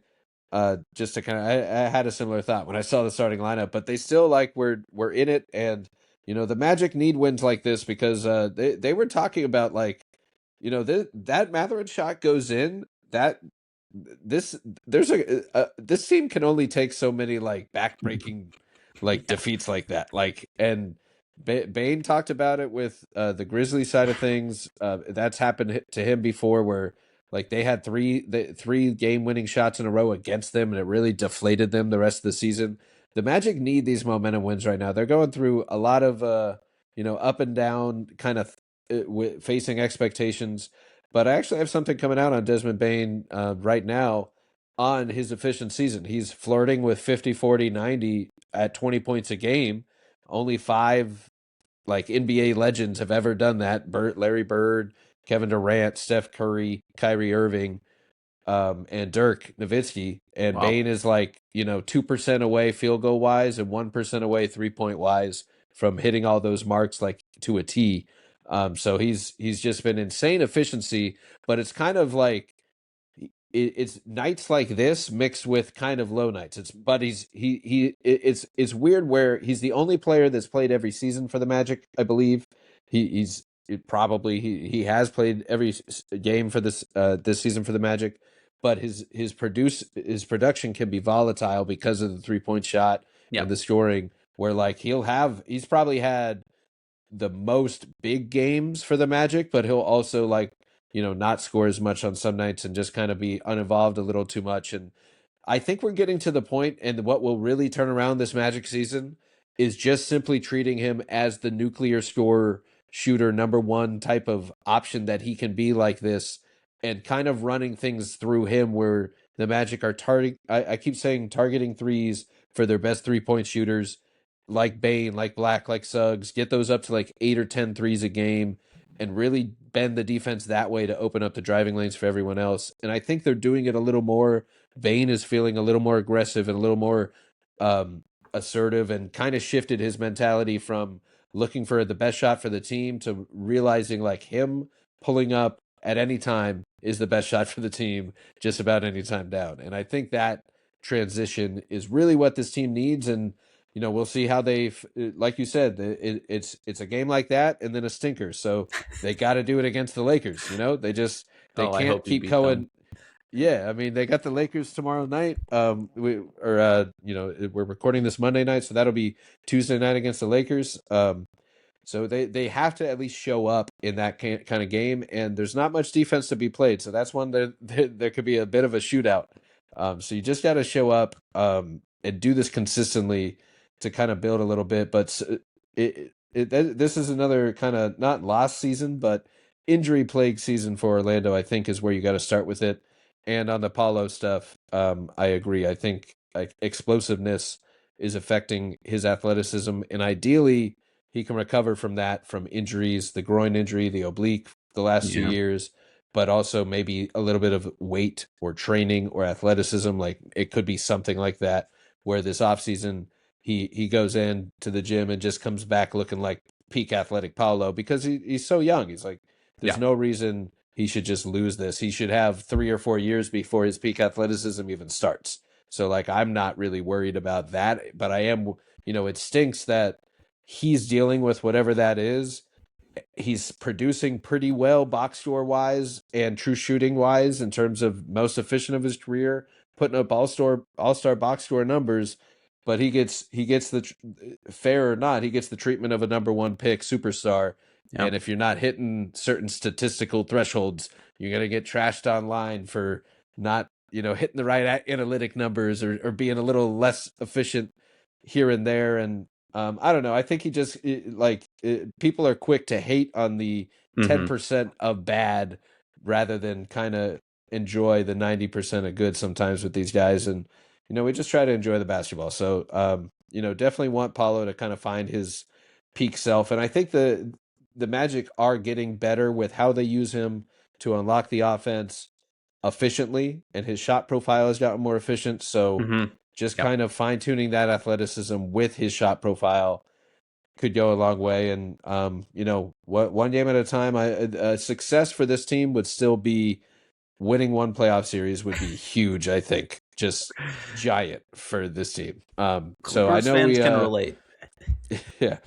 just to kind of, I had a similar thought when I saw the starting lineup, but they still like we're in it. And, the Magic need wins like this because they were talking about like, that Matherin shot goes in, that this there's this team can only take so many like backbreaking like Yeah. defeats like that. Like, and Bane talked about it with the Grizzlies side of things. That's happened to him before, where like they had three game winning shots in a row against them, and it really deflated them the rest of the season. The Magic need these momentum wins right now. They're going through a lot of up and down kind of facing expectations. But I actually have something coming out on Desmond Bane right now on his efficient season. He's flirting with 50, 40, 90 at 20 points a game. Only five like NBA legends have ever done that. Larry Bird, Kevin Durant, Steph Curry, Kyrie Irving, and Dirk Nowitzki. And Wow. Bane is like, 2% away field goal wise and 1% away 3-point wise from hitting all those marks like to a T. So he's just been insane efficiency, but it's kind of like it's nights like this mixed with kind of low nights. It's weird where he's the only player that's played every season for the Magic, I believe. He has played every game for this season for the Magic, but his production can be volatile because of the 3-point shot Yeah. and the scoring. Where like he's probably had the most big games for the Magic, but he'll also like not score as much on some nights and just kind of be uninvolved a little too much. And I think we're getting to the point, and what will really turn around this Magic season is just simply treating him as the nuclear scorer, shooter, number one type of option that he can be like this, and kind of running things through him where the Magic are I keep saying targeting threes for their best 3-point shooters, like Bane, like Black, like Suggs, get those up to like 8 or 10 threes a game and really bend the defense that way to open up the driving lanes for everyone else. And I think they're doing it a little more. Bane is feeling a little more aggressive and a little more assertive, and kind of shifted his mentality from looking for the best shot for the team to realizing like him pulling up at any time is the best shot for the team, just about any time down. And I think that transition is really what this team needs. And we'll see how like you said, it's a game like that and then a stinker. So they got to do it against the Lakers. They I can't hope you keep beat them. going. Yeah, I mean they got the Lakers tomorrow night. We're recording this Monday night, so that'll be Tuesday night against the Lakers. So they have to at least show up in that kind of game, and there's not much defense to be played. So that's one that there could be a bit of a shootout. So you just got to show up and do this consistently to kind of build a little bit. But this is another kind of not lost season, but injury plague season for Orlando. I think is where you got to start with it. And on the Paulo stuff, I agree. I think like explosiveness is affecting his athleticism, and ideally he can recover from that, from injuries, the groin injury, the oblique, the last 2 years, but also maybe a little bit of weight or training or athleticism. Like it could be something like that, where this offseason he goes in to the gym and just comes back looking like peak athletic Paulo, because he's so young. He's like, there's no reason he should just lose this. He should have 3 or 4 years before his peak athleticism even starts. So like, I'm not really worried about that, but I am, it stinks that he's dealing with whatever that is. He's producing pretty well box score wise and true shooting wise in terms of most efficient of his career, putting up all-star box score numbers, but he gets the fair or not, he gets the treatment of a number one pick superstar. And if you're not hitting certain statistical thresholds, you're going to get trashed online for not, hitting the right analytic numbers, or being a little less efficient here and there. And I don't know. I think he just people are quick to hate on the 10% of bad rather than kind of enjoy the 90% of good sometimes with these guys. And, we just try to enjoy the basketball. So, definitely want Paulo to kind of find his peak self. And I think the Magic are getting better with how they use him to unlock the offense efficiently, and his shot profile has gotten more efficient. So just kind of fine tuning that athleticism with his shot profile could go a long way. And, one game at a time, a success for this team would still be winning one playoff series would be huge. I think just giant for this team. So I know fans can relate. yeah.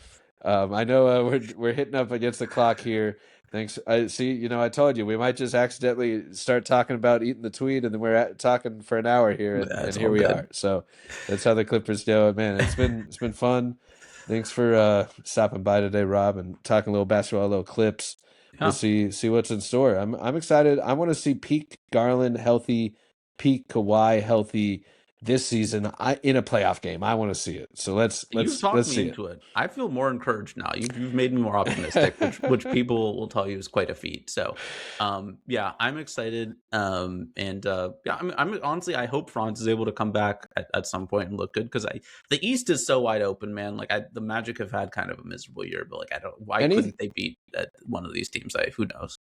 I know we're hitting up against the clock here. Thanks. I see. I told you we might just accidentally start talking about eating the tweet, and then we're talking for an hour here, and That's here all we good. are. So that's how the Clippers do it, man. It's been fun. Thanks for stopping by today, Rob, and talking a little basketball, a little clips. We'll Yeah. see what's in store. I'm excited. I want to see peak Garland healthy, peak Kawhi healthy this season. In a playoff game. I want to see it. So let's You've let's talked let's me see it. into it. I feel more encouraged now. You've made me more optimistic, which people will tell you is quite a feat. So, yeah, I'm excited. Yeah, I'm honestly, I hope Franz is able to come back at some point and look good, because the East is so wide open, man. Like the Magic have had kind of a miserable year, but like why Any couldn't they beat one of these teams? Who knows?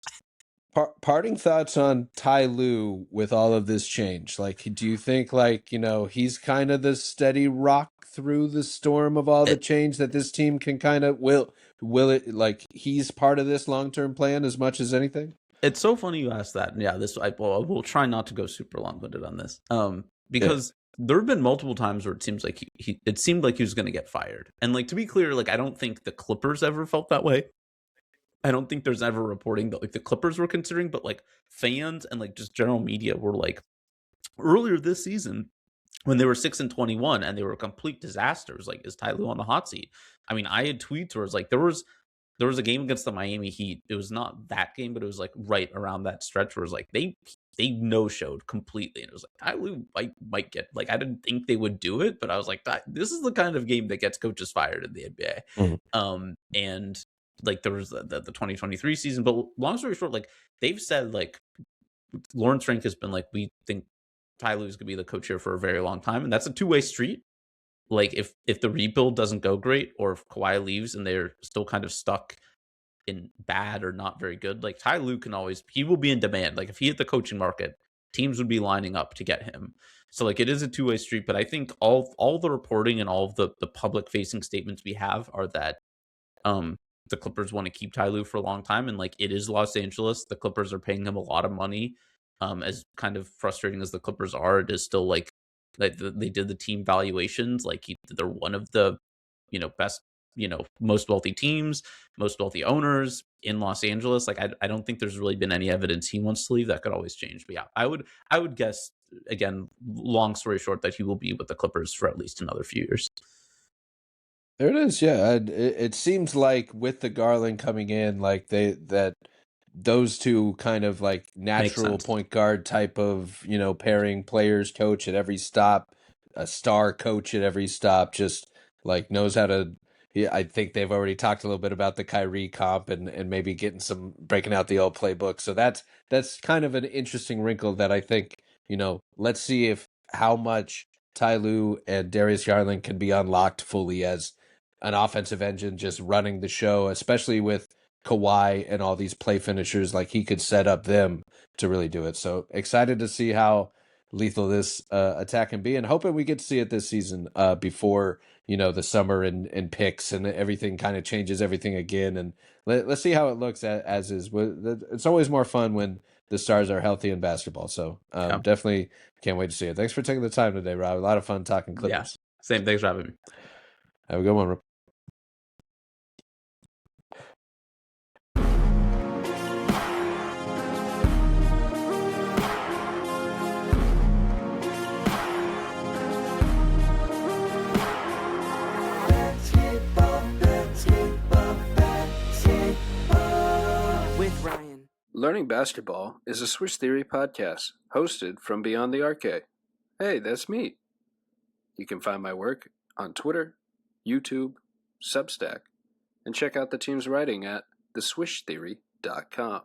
Parting thoughts on Ty Lue with all of this change. Like, do you think, like, he's kind of the steady rock through the storm of all the It, change that this team can kind of will it, like, he's part of this long-term plan as much as anything? it's so funny you asked that. And yeah, I will try not to go super long-winded on this. Yeah. Because there have been multiple times where it seems like it seemed like he was going to get fired. And like, to be clear, like, I don't think the Clippers ever felt that way. I don't think there's ever reporting that like the Clippers were considering, but like fans and like just general media were like, earlier this season when they were 6-21 and they were complete disasters, like, is Ty Lue on the hot seat? I mean, I had tweets where it's like there was a game against the Miami Heat. It was not that game, but it was like right around that stretch where it was like they no showed completely, and it was like Ty Lue might get, like, I didn't think they would do it, but I was like, this is the kind of game that gets coaches fired in the NBA. And like there was the 2023 season, but long story short, like they've said, like Lawrence Frank has been like, we think Ty Lue's gonna be the coach here for a very long time, and that's a two-way street. Like if the rebuild doesn't go great, or if Kawhi leaves and they're still kind of stuck in bad or not very good, like Ty Lue he will be in demand. Like if he hit the coaching market, teams would be lining up to get him. So like it is a two-way street, but I think all the reporting and all of the public facing statements we have are that the Clippers want to keep Ty Lue for a long time, and like it is Los Angeles. The Clippers are paying him a lot of money. As kind of frustrating as the Clippers are, it is still like they did the team valuations. Like they're one of the best, most wealthy teams, most wealthy owners in Los Angeles. Like I don't think there's really been any evidence he wants to leave. That could always change, but yeah, I would guess, again, long story short, that he will be with the Clippers for at least another few years. There it is. Yeah, it seems like with the Garland coming in, like those two kind of like Makes natural sense. point guard type of pairing, players coach at every stop, a star coach at every stop, just like knows how to. Yeah, I think they've already talked a little bit about the Kyrie comp and maybe getting some breaking out the old playbook. So that's kind of an interesting wrinkle that I think let's see if how much Ty Lue and Darius Garland can be unlocked fully as an offensive engine just running the show, especially with Kawhi and all these play finishers. Like he could set up them to really do it. So excited to see how lethal this attack can be, and hoping we get to see it this season before the summer and picks and everything kind of changes everything again. And let's see how it looks as is. It's always more fun when the stars are healthy in basketball. So definitely can't wait to see it. Thanks for taking the time today, Rob. A lot of fun talking Clippers. Yeah, same. Thanks for having me. Have a good one, Rob. Learning Basketball is a Swish Theory podcast hosted from Beyond the Arcade. Hey, that's me. You can find my work on Twitter, YouTube, Substack, and check out the team's writing at theswishtheory.com.